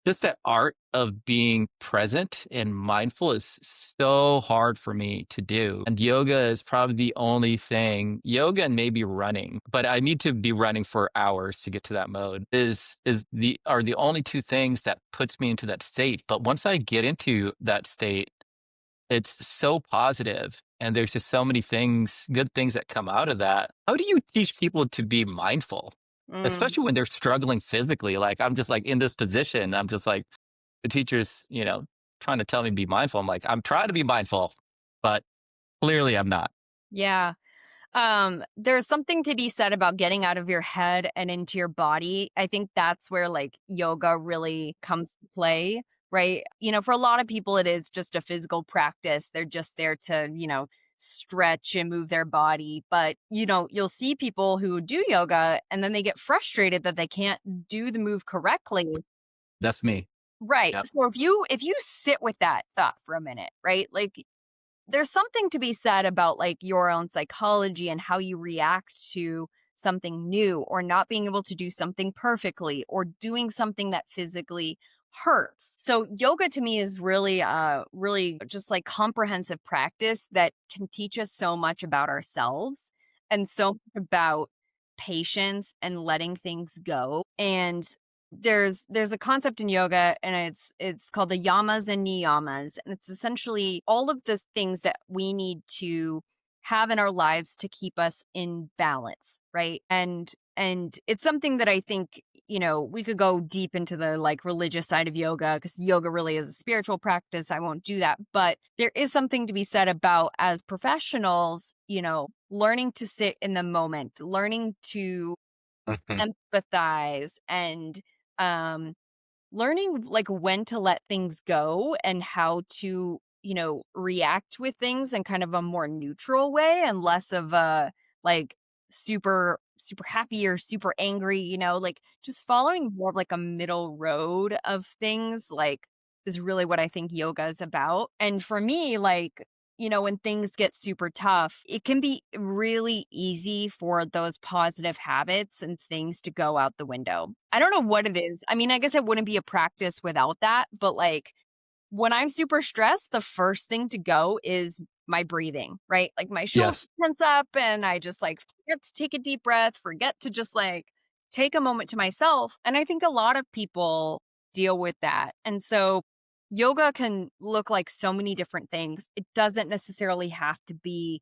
Just that art of being present and mindful is so hard for me to do. And yoga is probably the only thing, yoga and maybe running, but I need to be running for hours to get to that mode is the are the only two things that puts me into that state. But once I get into that state, it's so positive and there's just so many things, good things that come out of that. How do you teach people to be mindful? Mm. Especially when they're struggling physically. Like I'm just like in this position. I'm just like the teacher's, trying to tell me to be mindful. I'm like, I'm trying to be mindful, but clearly I'm not. Yeah. There's something to be said about getting out of your head and into your body. I think that's where like yoga really comes to play, right? For a lot of people, it is just a physical practice. They're just there to, stretch and move their body. But, you'll see people who do yoga and then they get frustrated that they can't do the move correctly. That's me. Right. Yep. So if you sit with that thought for a minute, right? Like there's something to be said about like your own psychology and how you react to something new or not being able to do something perfectly or doing something that physically hurts. So yoga to me is really just like comprehensive practice that can teach us so much about ourselves and so much about patience and letting things go. And there's a concept in yoga and it's called the yamas and niyamas, and it's essentially all of the things that we need to have in our lives to keep us in balance, right? And it's something that I think, we could go deep into the like religious side of yoga because yoga really is a spiritual practice. I won't do that, but there is something to be said about as professionals, learning to sit in the moment, learning to Mhm. empathize and um learning like when to let things go and how to, react with things in kind of a more neutral way and less of a like super happy or super angry, like just following more of like a middle road of things like is really what I think yoga is about. And for me, like, when things get super tough, it can be really easy for those positive habits and things to go out the window. I don't know what it is. I mean, I guess it wouldn't be a practice without that, but like when I'm super stressed, the first thing to go is my breathing, right? Like my shoulders Yes. tense up and I just like forget to take a deep breath, forget to just like take a moment to myself. And I think a lot of people deal with that. And so yoga can look like so many different things. It doesn't necessarily have to be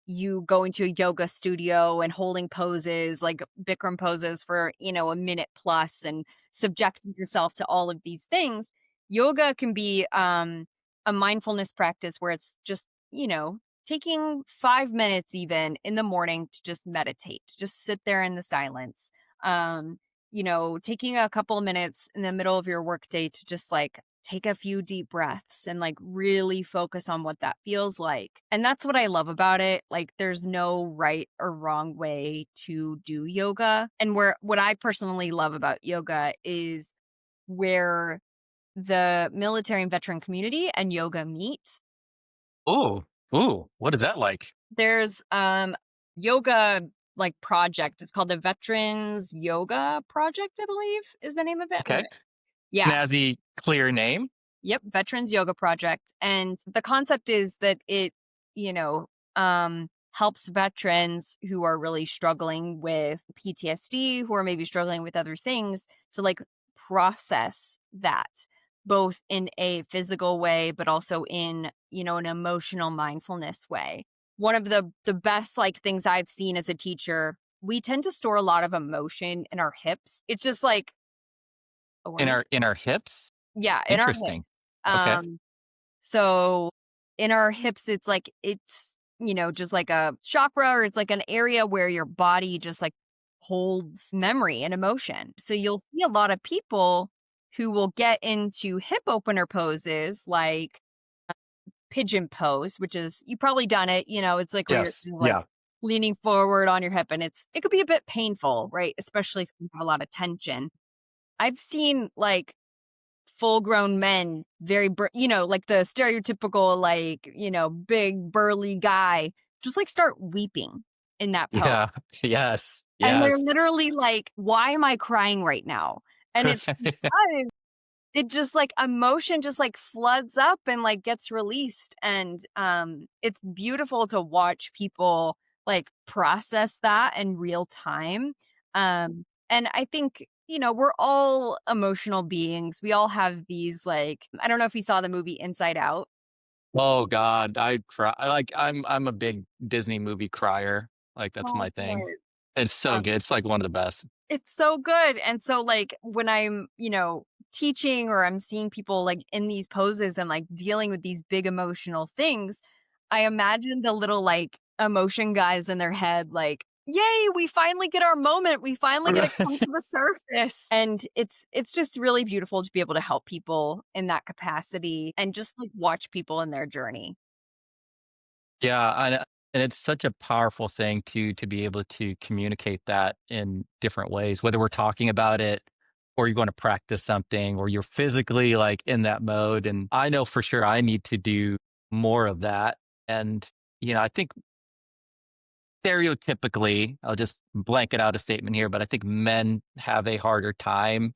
you going to a yoga studio and holding poses like Bikram poses for, a minute plus and subjecting yourself to all of these things. Yoga can be a mindfulness practice where it's just, taking 5 minutes even in the morning to just meditate, to just sit there in the silence. Um, taking a couple of minutes in the middle of your workday to just like take a few deep breaths and like really focus on what that feels like. And that's what I love about it. Like there's no right or wrong way to do yoga. And where what I personally love about yoga is where the military and veteran community and yoga meet. Oh, ooh, what is that like? There's yoga like project. It's called the Veterans Yoga Project, I believe is the name of it. Okay. Yeah. Snazzy, clear name. Yep, Veterans Yoga Project. And the concept is that it, helps veterans who are really struggling with PTSD, who are maybe struggling with other things to like process that both in a physical way but also in, an emotional mindfulness way. One of the best like things I've seen as a teacher, we tend to store a lot of emotion in our hips. It's just like a In word. our hips? Yeah, in our hips. Interesting. Okay. Um, so in our hips, it's like it's, just like a chakra or it's like an area where your body just like holds memory and emotion. So you'll see a lot of people who will get into hip opener poses like pigeon pose, which is you probably done it, it's like where you're Yes. kind of like Yeah. leaning forward on your hip and it could be a bit painful, right? Especially if you have a lot of tension. I've seen like full grown men, very, like the stereotypical, like, big burly guy, just like start weeping in that pose. Yeah. Yes. And they're Yes. literally like, why am I crying right now? And it's because it just like emotion just like floods up and like gets released. And it's beautiful to watch people like process that in real time. And I think, we're all emotional beings. We all have these like, I don't know if you saw the movie Inside Out. Oh god, I cry like, I'm a big Disney movie crier, like, that's Oh, my thing. good. It's so good, it's, like, one of the best. It's so good, and so, like, when I'm, teaching or I'm seeing people, like, in these poses and, like, dealing with these big emotional things, I imagine the little, like, emotion guys in their head, like, "Yay, we finally get our moment, we finally get to come to the surface," and it's just really beautiful to be able to help people in that capacity and just, like, watch people in their journey. Yeah, and it's such a powerful thing to be able to communicate that in different ways, whether we're talking about it or you're gonna practice something or you're physically, like, in that mode, and I know for sure I need to do more of that, and, I think stereotypically, I'll just blanket out a statement here, but I think men have a harder time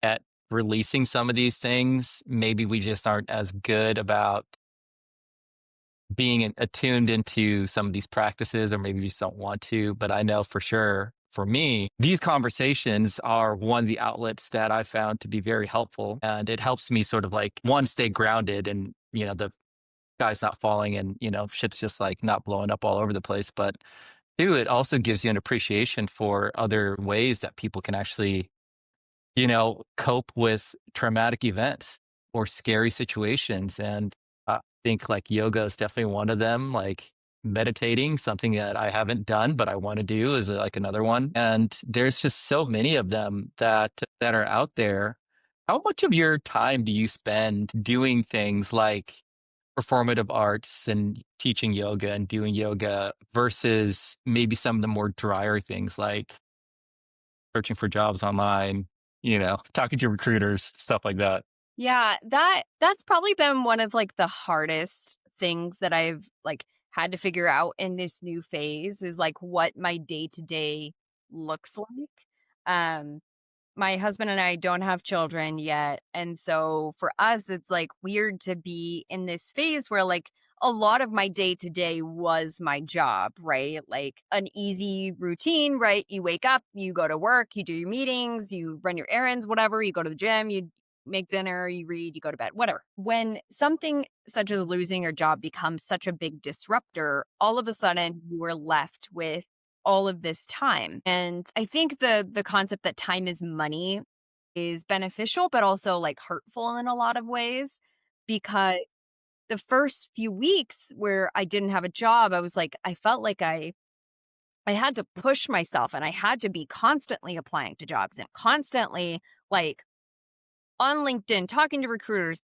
at releasing some of these things. Maybe we just aren't as good about being attuned into some of these practices, or maybe we just don't want to. But I know for sure for me, these conversations are one of the outlets that I found to be very helpful. And it helps me sort of like one, stay grounded and, the guy's not falling and, shit's just like not blowing up all over the place. But two, it also gives you an appreciation for other ways that people can actually cope with traumatic events or scary situations. And I think like yoga is definitely one of them. Like meditating, something that I haven't done, but I want to do is like another one. And there's just so many of them that are out there. How much of your time do you spend doing things like performative arts and teaching yoga and doing yoga versus maybe some of the more drier things like searching for jobs online, talking to recruiters, stuff like that. Yeah, that's probably been one of, like, the hardest things that I've, like, had to figure out in this new phase is, like, what my day-to-day looks like. Um, my husband and I don't have children yet, and so for us, it's, like, weird to be in this phase where, like, a lot of my day-to-day was my job, right? Like, an easy routine, right? You wake up, you go to work, you do your meetings, you run your errands, whatever, you go to the gym, you make dinner, you read, you go to bed, whatever. When something such as losing your job becomes such a big disruptor, all of a sudden you are left with all of this time. And I think the concept that time is money is beneficial, but also like hurtful in a lot of ways because the first few weeks where I didn't have a job, I was like, I felt like I had to push myself and I had to be constantly applying to jobs and constantly like on LinkedIn, talking to recruiters,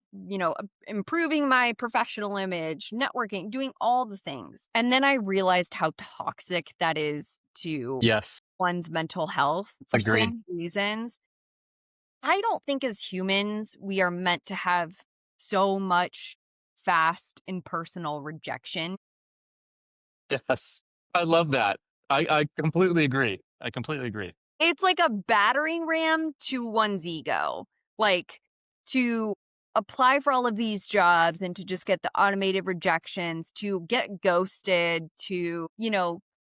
improving my professional image, networking, doing all the things. And then I realized how toxic that is to Yes, one's mental health for so agreed. many reasons. I don't think as humans, we are meant to have so much fast and personal rejection. Yes. I love that. I completely agree. I completely agree. It's like a battering ram to one's ego. Like, to apply for all of these jobs and to just get the automated rejections, to get ghosted, to,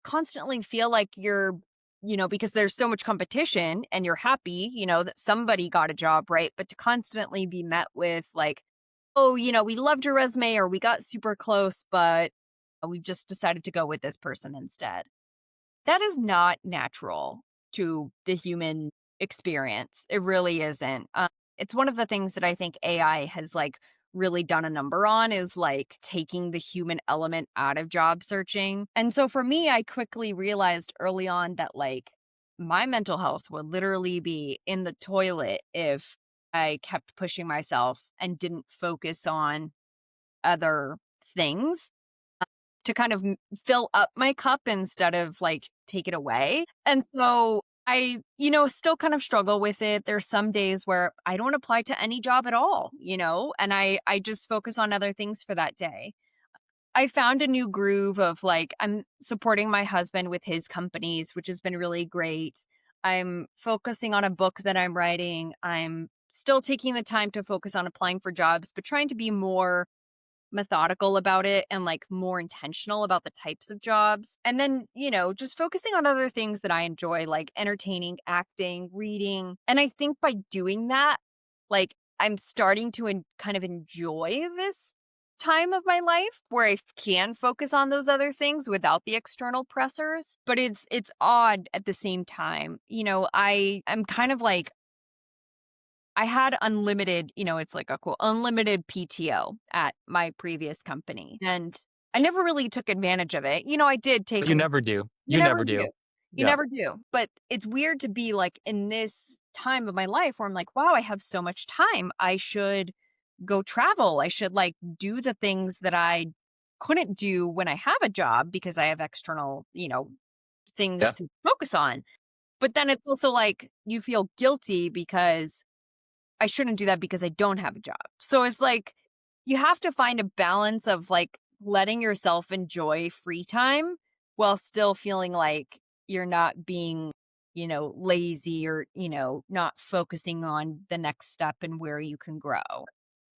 constantly feel like because there's so much competition and you're happy, that somebody got a job, right? But to constantly be met with like, "Oh, we loved your resume," or "We got super close, but we've just decided to go with this person instead." That is not natural to the human experience. It really isn't. It's one of the things that I think AI has like really done a number on is like taking the human element out of job searching. And so for me, I quickly realized early on that like my mental health would literally be in the toilet if I kept pushing myself and didn't focus on other things to kind of fill up my cup instead of, like, take it away, and so I, still kind of struggle with it. There's some days where I don't apply to any job at all, and I just focus on other things for that day. I found a new groove of, like, I'm supporting my husband with his companies, which has been really great. I'm focusing on a book that I'm writing. I'm still taking the time to focus on applying for jobs, but trying to be more methodical about it and like more intentional about the types of jobs. And then, just focusing on other things that I enjoy, like entertaining, acting, reading. And I think by doing that, like I'm starting to kind of enjoy this time of my life where can focus on those other things without the external pressors. But it's odd at the same time. I'm kind of like I had unlimited, it's like a cool unlimited PTO at my previous company, and I never really took advantage of it. I did But take you a never do. You You never never do. do. You Yeah. never do. But it's weird to be like in this time of my life where I'm like, wow, I have so much time. I should go travel. I should like do the things that I couldn't do when I have a job because I have external, things Yeah. to focus on. But then it's also like you feel guilty because I shouldn't do that because I don't have a job. So it's like you have to find a balance of like letting yourself enjoy free time while still feeling like you're not being, lazy or, not focusing on the next step and where you can grow.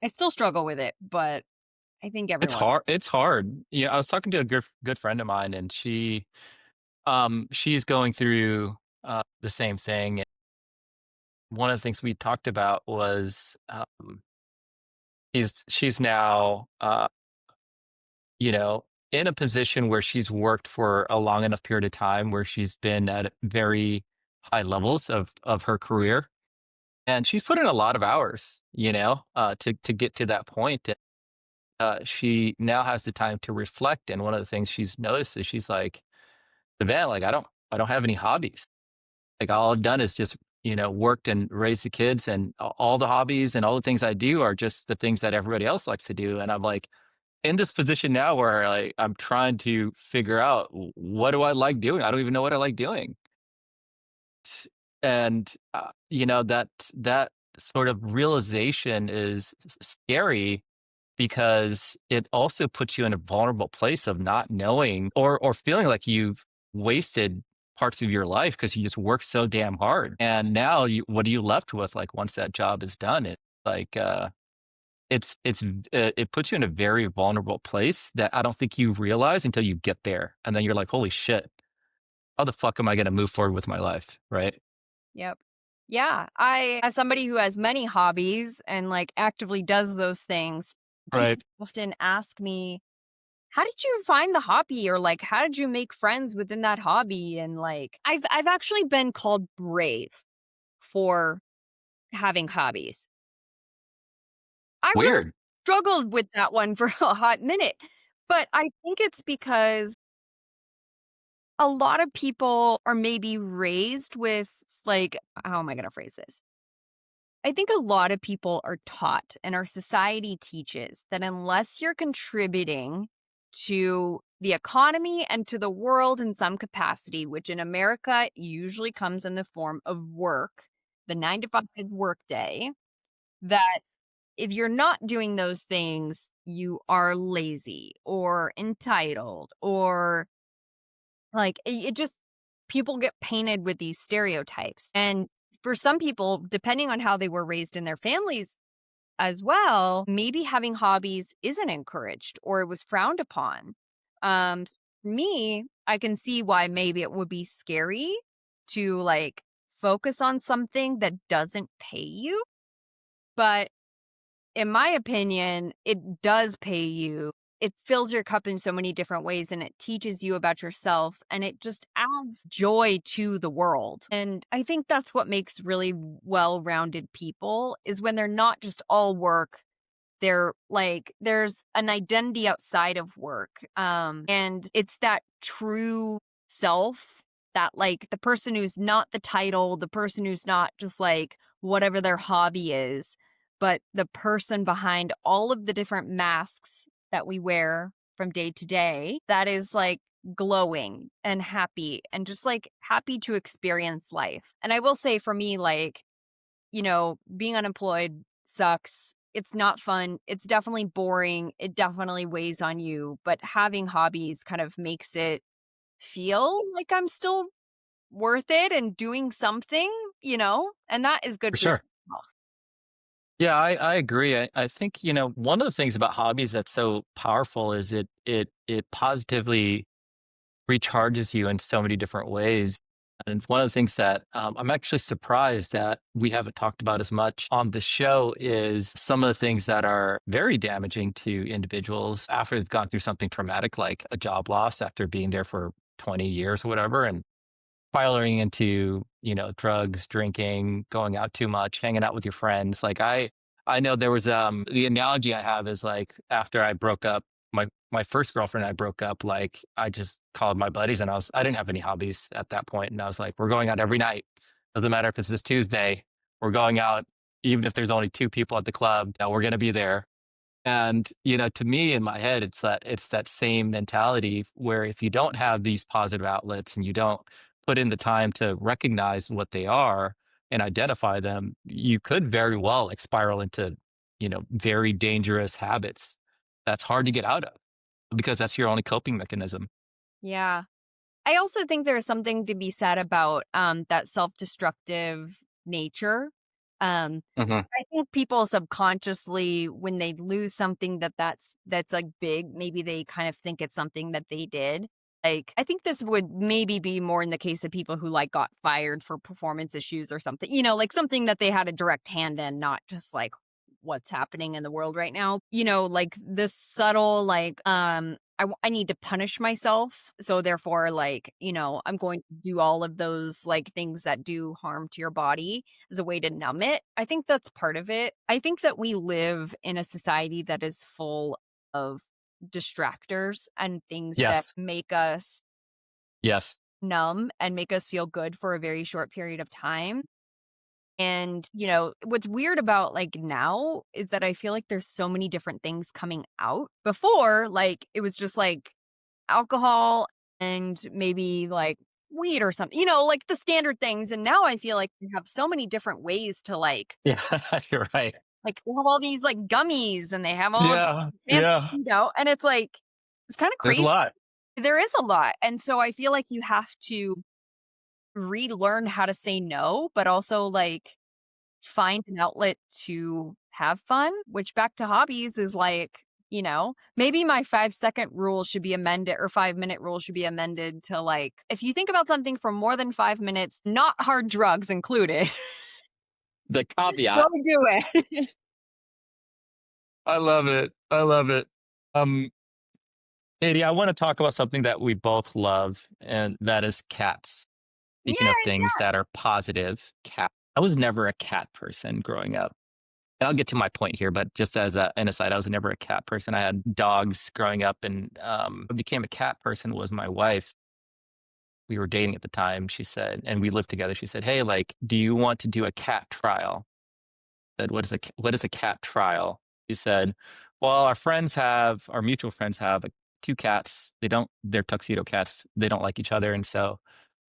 I still struggle with it, but I think It's everyone. hard. It's hard. Yeah, I was talking to a good friend of mine, and she's going through the same thing. One of the things we talked about was she's now you know in a position where she's worked for a long enough period of time where she's been at very high levels of her career, and she's put in a lot of hours, to get to that point. And, she now has the time to reflect, and one of the things she's noticed is she's like, "Man, like I don't have any hobbies. Like all I've done is just worked and raised the kids, and all the hobbies and all the things I do are just the things that everybody else likes to do." And I'm like in this position now where like I'm trying to figure out what do I like doing. I don't even know what I like doing. And that sort of realization is scary because it also puts you in a vulnerable place of not knowing or feeling like you've wasted parts of your life because you just worked so damn hard. And now what are you left with, like, once that job is done? Like it puts you in a very vulnerable place that I don't think you realize until you get there, and then you're like, holy shit, how the fuck am I going to move forward with my life, right? Yep. Yeah. As somebody who has many hobbies and like actively does those things, people Right. often ask me, how did you find the hobby or like how did you make friends within that hobby? And like I've actually been called brave for having hobbies. I really Weird. struggled with that one for a hot minute. But I think it's because a lot of people are maybe raised with like, how am I going to phrase this? I think a lot of people are taught and our society teaches that unless you're contributing to the economy and to the world in some capacity, which in America usually comes in the form of work, the 9 to 5 work day, that if you're not doing those things, you are lazy or entitled or like it just people get painted with these stereotypes. And for some people, depending on how they were raised in their families as well, maybe having hobbies isn't encouraged or it was frowned upon. For me, I can see why maybe it would be scary to like focus on something that doesn't pay you. But in my opinion, it does pay you. It fills your cup in so many different ways and it teaches you about yourself and it just adds joy to the world. And I think that's what makes really well-rounded people is when they're not just all work. They're like there's an identity outside of work. And it's that true self that like the person who's not the title, the person who's not just like whatever their hobby is, but the person behind all of the different masks that we wear from day to day that is like glowing and happy and just like happy to experience life. And I will say for me, like, being unemployed sucks. It's not fun. It's definitely boring. It definitely weighs on you, but having hobbies kind of makes it feel like I'm still worth it and doing something, and that is good For for your sure. health. Yeah, I agree. I think, one of the things about hobbies that's so powerful is it positively recharges you in so many different ways. And one of the things that I'm actually surprised that we haven't talked about as much on the show is some of the things that are very damaging to individuals after they've gone through something traumatic, like a job loss after being there for 20 years or whatever. And spiraling into, drugs, drinking, going out too much, hanging out with your friends. Like I know there was the analogy I have is like after I broke up, my first girlfriend and I broke up, like I just called my buddies and I didn't have any hobbies at that point. And I was like, we're going out every night. Doesn't matter if it's this Tuesday, we're going out, even if there's only two people at the club, we're gonna be there. And, to me in my head, it's that same mentality where if you don't have these positive outlets and you don't put in the time to recognize what they are and identify them, you could very well like spiral into, very dangerous habits that's hard to get out of because that's your only coping mechanism. Yeah. I also think there's something to be said about, that self-destructive nature. Um, Hmm. I think people subconsciously, when they lose something that's, like, big, maybe they kind of think it's something that they did. Like, I think this would maybe be more in the case of people who, like, got fired for performance issues or something, like, something that they had a direct hand in, not just, like, what's happening in the world right now. Like, this subtle, like, I need to punish myself, so therefore, like, I'm going to do all of those, like, things that do harm to your body as a way to numb it. I think that's part of it. I think that we live in a society that is full of distractors and things that Yes. make us Yes. numb and make us feel good for a very short period of time. And, what's weird about, like, now is that I feel like there's so many different things coming out. Before, like, it was just, like, alcohol and maybe, like, weed or something, like, the standard things, and now I feel like you have so many different ways to, Yeah. You're right. they have all these, like, gummies, and they have all of Yeah. fancy, Yeah. and it's like, it's kinda There's a crazy. lot. There is a lot, and so I feel like you have to relearn how to say no, but also, like, find an outlet to have fun, which back to hobbies is like, maybe my 5-second rule should be amended or 5-minute rule should be amended to like, if you think about something for more than 5 minutes, not hard drugs included, The caveat. don't do it. I love it. I love it. Um, Katie, I want to talk about something that we both love, and that is cats. Speaking of Yeah. things that are positive, cat. I was never a cat person growing up. And I'll get to my point here, but just as an aside, I was never a cat person. I had dogs growing up, and I became a cat person was my wife. We were dating at the time. She said, and we lived together. She said, "Hey, like, do you want to do a cat trial?" I said, "What is a cat trial?" She said, "Well, our mutual friends have two cats. They're tuxedo cats. They don't like each other, and so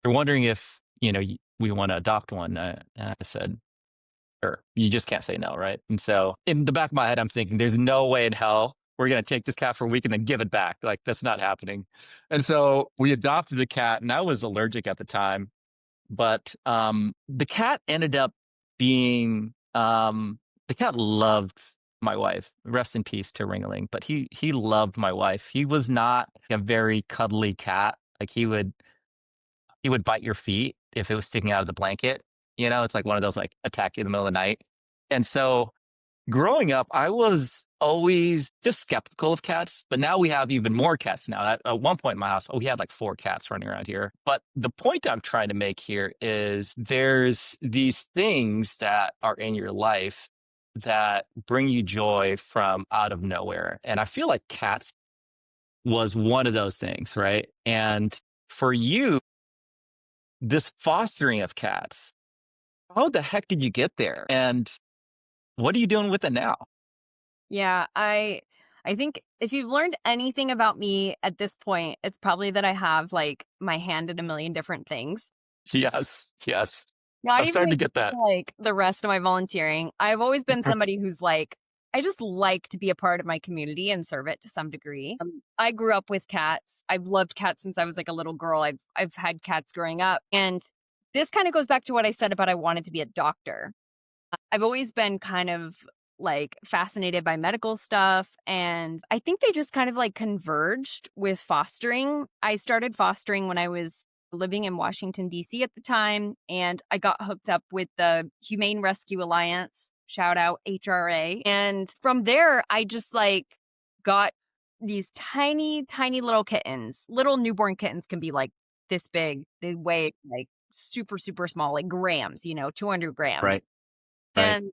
they're wondering if we want to adopt one." And I said, "Sure." You just can't say no, right? And so in the back of my head, I'm thinking, "There's no way in hell we're going to take this cat for a week and then give it back. Like that's not happening." And so we adopted the cat, and I was allergic at the time, but the cat ended up being the cat loved my wife. Rest in peace to Ringling, but he loved my wife. He was not a very cuddly cat. Like he would bite your feet if it was sticking out of the blanket. It's like one of those like attack you in the middle of the night. And so growing up, I was always just skeptical of cats, but now we have even more cats now. At one point in my house, we had like four cats running around here. But the point I'm trying to make here is there's these things that are in your life that bring you joy from out of nowhere. And I feel like cats was one of those things, right? And for you, this fostering of cats, how the heck did you get there? And what are you doing with it now? Yeah, I think if you've learned anything about me at this point, it's probably that I have like my hand in a million different things. Yes, yes. Not I'm even starting to get that. like the rest of my volunteering. I've always been somebody who's like, I just like to be a part of my community and serve it to some degree. I grew up with cats. I've loved cats since I was like a little girl. I've had cats growing up. And this kind of goes back to what I said about I wanted to be a doctor. I've always been kind of like fascinated by medical stuff. And I think they just kind of like converged with fostering. I started fostering when I was living in Washington, D.C. at the time. And I got hooked up with the Humane Rescue Alliance, shout out HRA. And from there, I just like got these tiny, tiny little kittens. Little newborn kittens can be like this big. They weigh like super, super small, like grams, 200 grams. Right. Right. And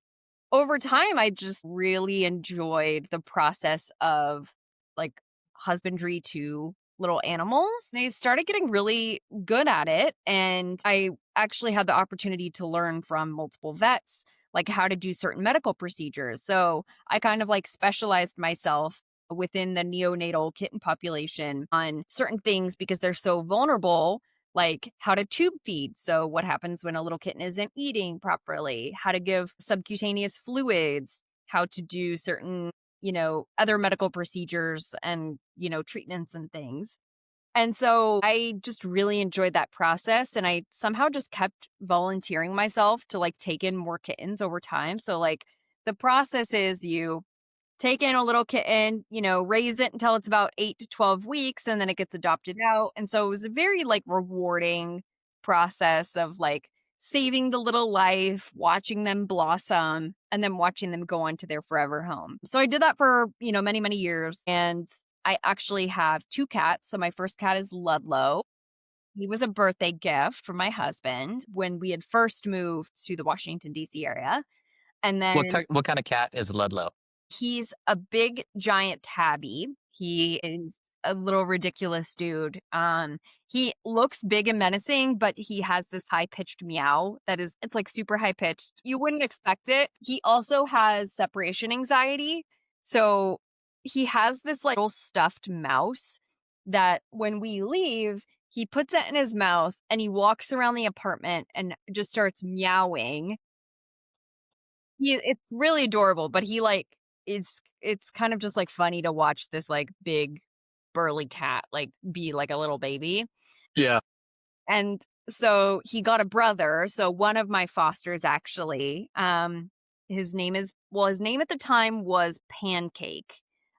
over time, I just really enjoyed the process of like husbandry to little animals. And I started getting really good at it. And I actually had the opportunity to learn from multiple vets, like how to do certain medical procedures. So I kind of like specialized myself within the neonatal kitten population on certain things because they're so vulnerable, like how to tube feed. So, what happens when a little kitten isn't eating properly, how to give subcutaneous fluids, how to do certain, other medical procedures and, treatments and things. And so I just really enjoyed that process. And I somehow just kept volunteering myself to like take in more kittens over time. So, like, the process is you take in a little kitten, raise it until it's about 8 to 12 weeks, and then it gets adopted out. And so it was a very like rewarding process of like saving the little life, watching them blossom, and then watching them go on to their forever home. So I did that for, many, many years. And I actually have two cats. So my first cat is Ludlow. He was a birthday gift from my husband when we had first moved to the Washington, D.C. area. And then What kind of cat is Ludlow? he's a big giant tabby. He is a little ridiculous dude. He looks big and menacing, but he has this high-pitched meow that is it's like super high pitched. You wouldn't expect it. He also has separation anxiety. So he has this like little stuffed mouse that when we leave, he puts it in his mouth and he walks around the apartment and just starts meowing. It's really adorable, but he, like it's kind of just, like, funny to watch this, like, big burly cat, like, be like a little baby, Yeah. and so he got a brother, so one of my fosters actually, his name at the time was Pancake.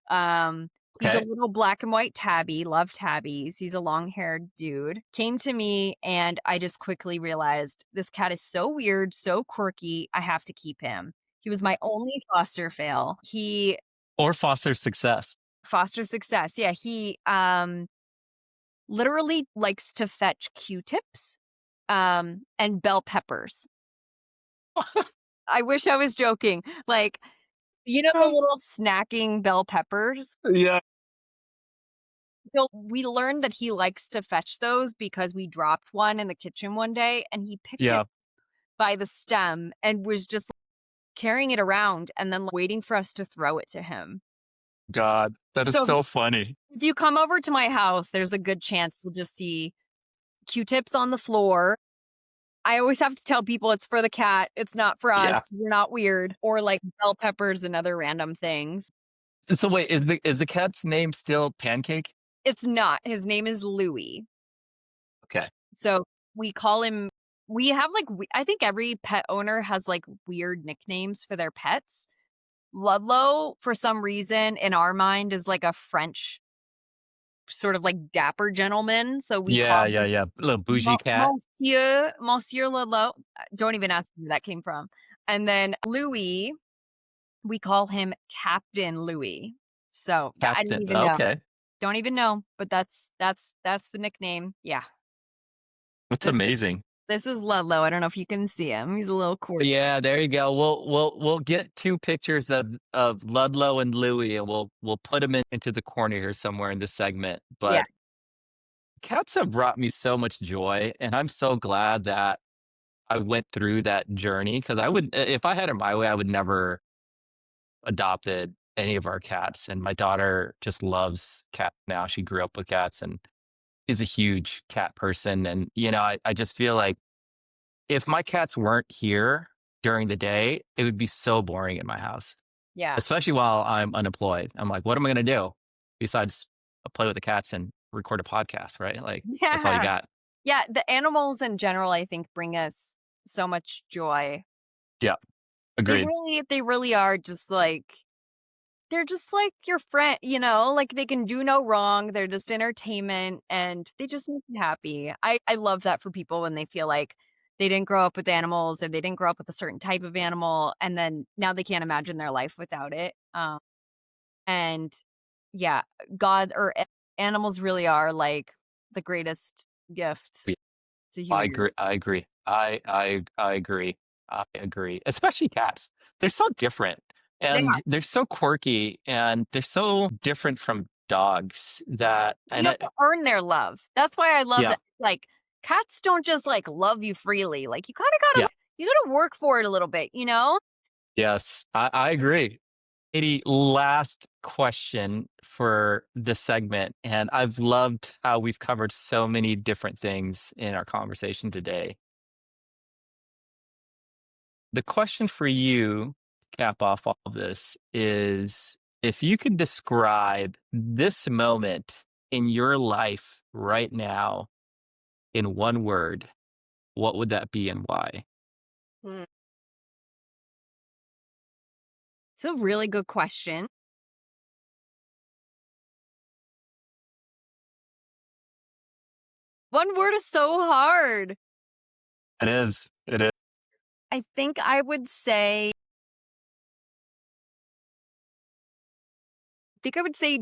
He's a Okay. little black and white tabby, love tabbies, he's a long-haired dude. Came to me, and I just quickly realized, "This cat is so weird, so quirky, I have to keep him." He was my only foster fail. He Or foster success. foster success, yeah, he, literally likes to fetch Q-tips, and bell peppers. I wish I was joking. Like, the little snacking bell peppers? Yeah. So, we learned that he likes to fetch those because we dropped one in the kitchen one day, and he picked it Yeah. by the stem and was just carrying it around and then waiting for us to throw it to him. God, that is So, so funny. if you come over to my house, there's a good chance you'll just see Q-tips on the floor. I always have to tell people it's for the cat, it's not for Yeah. us, we're not weird, or, like, bell peppers and other random things. So wait, is the cat's name still Pancake? It's not, his name is Louie. Okay. So, we call him we have, like, I think every pet owner has, like, weird nicknames for their pets. Ludlow, for some reason, in our mind, is like a French sort of, like, dapper gentleman, so we call Yeah, yeah, him yeah. Little bougie cat. Monsieur Ludlow. Don't even ask me where that came from. And then Louis, we call him Captain Louis. So, I don't Captain. even know. Okay. Don't even know, but that's the nickname. Yeah. That's This is amazing. this is Ludlow. I don't know if you can see him. He's a little corgi. Yeah, there you go. We'll get two pictures of Ludlow and Louie, and we'll put them into the corner here somewhere in this segment. Yeah. But cats have brought me so much joy, and I'm so glad that I went through that journey because if I had it my way, I would never adopted any of our cats. And my daughter just loves cats now. She grew up with cats and is a huge cat person. And I just feel like if my cats weren't here during the day, it would be so boring in my house, Yeah. especially while I'm unemployed. I'm like, what am I going to do besides play with the cats and record a podcast, right? Like, that's all you Yeah. got. Yeah, the animals in general, I think, bring us so much joy. Yeah. Agreed. They really are just like they're just like your friend, like they can do no wrong. They're just entertainment and they just make you happy. I love that for people when they feel like they didn't grow up with animals or they didn't grow up with a certain type of animal and then now they can't imagine their life without it. And yeah, God or animals really are like the greatest gifts Yeah, to I humanity. agree. I agree. I agree. I agree. Especially cats. They're so different They and they're so quirky and they're so different from dogs that You have to earn their love. That's why I love yeah, that, like, cats don't just, like, love you freely, like, yeah, you gotta work for it a little bit, you know? yes, I agree. Katie, last question for this segment. And I've loved how we've covered so many different things in our conversation today. The question for you, to cap off all of this, is if you could describe this moment in your life right now in one word, what would that be and why? Mm. It's a really good question. One word is so hard. It is. It is. I think I would say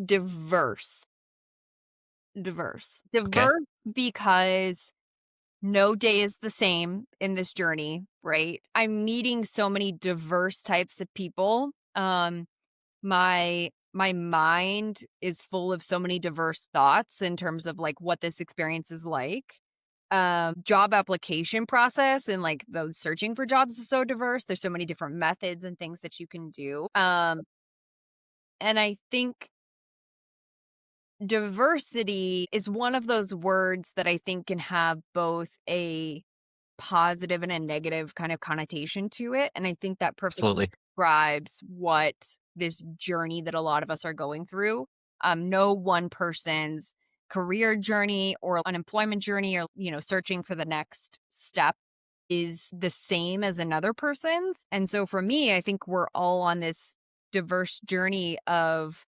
diverse. Diverse. Okay. Diverse because no day is the same in this journey, right? I'm meeting so many diverse types of people. My mind is full of so many diverse thoughts in terms of, like, what this experience is like. Job application process and, like, those searching for jobs is so diverse. There's so many different methods and things that you can do. And I think diversity is one of those words that I think can have both a positive and a negative kind of connotation to it, and I think that perfectly Absolutely. describes what this journey that a lot of us are going through. No one person's career journey or unemployment journey or, searching for the next step is the same as another person's, and so for me, I think we're all on this diverse journey of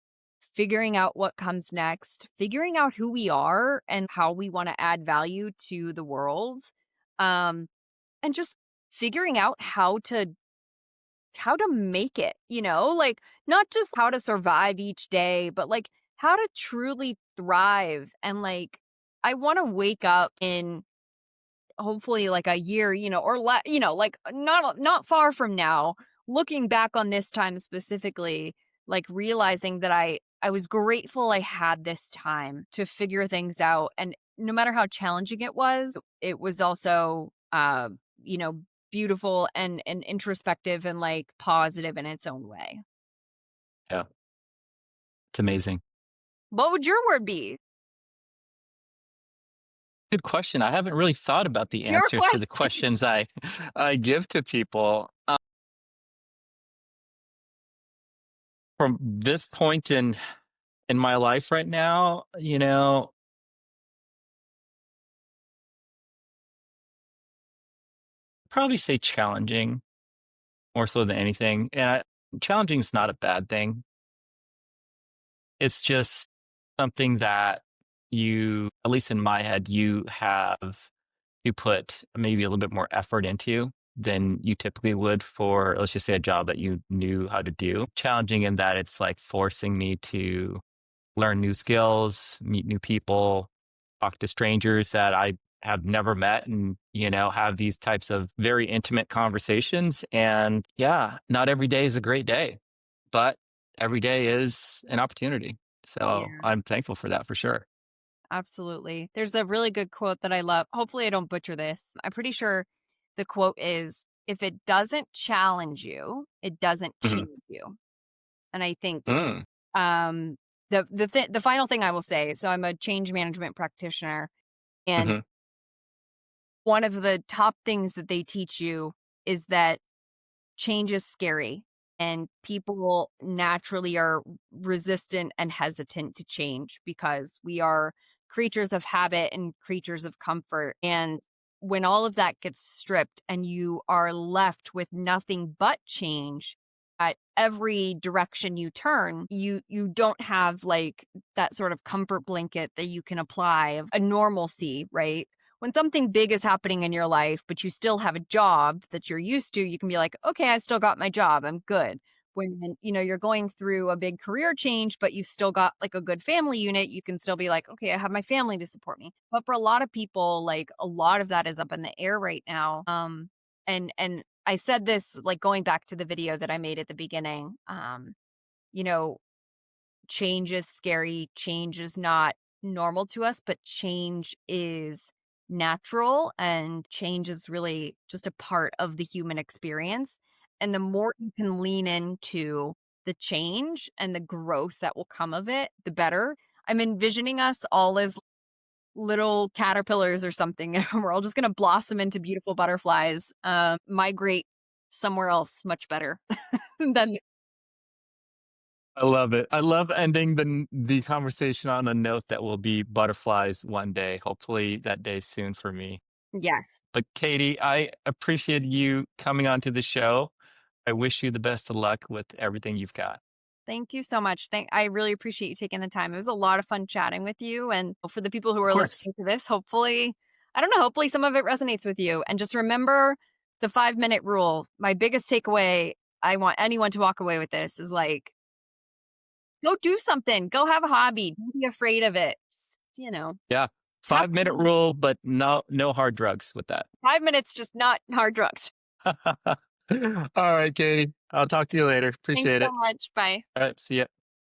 figuring out what comes next, figuring out who we are and how we wanna add value to the world. Um and just figuring out how to make it, like, not just how to survive each day, but, like, how to truly thrive, and, like, I wanna wake up in hopefully, like, a year, or like, not far from now, looking back on this time specifically, like, realizing that I was grateful I had this time to figure things out, and no matter how challenging it was also, you know, beautiful and introspective and, like, positive in its own way. Yeah. It's amazing. What would your word be? Good question. I haven't really thought about the It's your answers to the question. questions I give to people. From this point in my life right now, probably say challenging more so than anything. And challenging is not a bad thing. It's just something that you, at least in my head, you have to put maybe a little bit more effort into than you typically would for, let's just say, a job that you knew how to do. Challenging in that it's like forcing me to learn new skills, meet new people, talk to strangers that I have never met and, have these types of very intimate conversations. And yeah, not every day is a great day, but every day is an opportunity. So Yeah. I'm thankful for that for sure. Absolutely. There's a really good quote that I love. Hopefully, I don't butcher this. I'm pretty sure the quote is, "If it doesn't challenge you, it doesn't Mhm. change you." And I think Mm, um, the final thing I will say. So I'm a change management practitioner, and mhm. one of the top things that they teach you is that change is scary, and people naturally are resistant and hesitant to change because we are creatures of habit and creatures of comfort. And when all of that gets stripped and you are left with nothing but change at every direction you turn, you don't have like that sort of comfort blanket that you can apply of a normalcy, right? When something big is happening in your life, but you still have a job that you're used to, you can be like, okay, I still got my job. I'm good. When, you're going through a big career change, but you've still got like a good family unit, you can still be like, okay, I have my family to support me. But for a lot of people, like a lot of that is up in the air right now. And I said this like going back to the video that I made at the beginning. You know, change is scary. Change is not normal to us, but change is natural and change is really just a part of the human experience. And the more you can lean into the change and the growth that will come of it, the better. I'm envisioning us all as little caterpillars or something. We're all just going to blossom into beautiful butterflies, migrate somewhere else much better than. I love it. I love ending the conversation on a note that will be butterflies one day. Hopefully that day soon for me. Yes. But Katie, I appreciate you coming onto the show. I wish you the best of luck with everything you've got. Thank you so much. I really appreciate you taking the time. It was a lot of fun chatting with you. And for the people who Of are course. listening to this, hopefully, I don't know, hopefully some of it resonates with you. And just remember the 5-minute rule. My biggest takeaway, I want anyone to walk away with this is like, go do something, go have a hobby. Don't be afraid of it. Just, Yeah. have 5-minute fun. rule, but no hard drugs with that. 5 minutes, just not hard drugs. All right, Katie. I'll talk to you later. Thanks Appreciate so it. much. Bye. All right. See ya.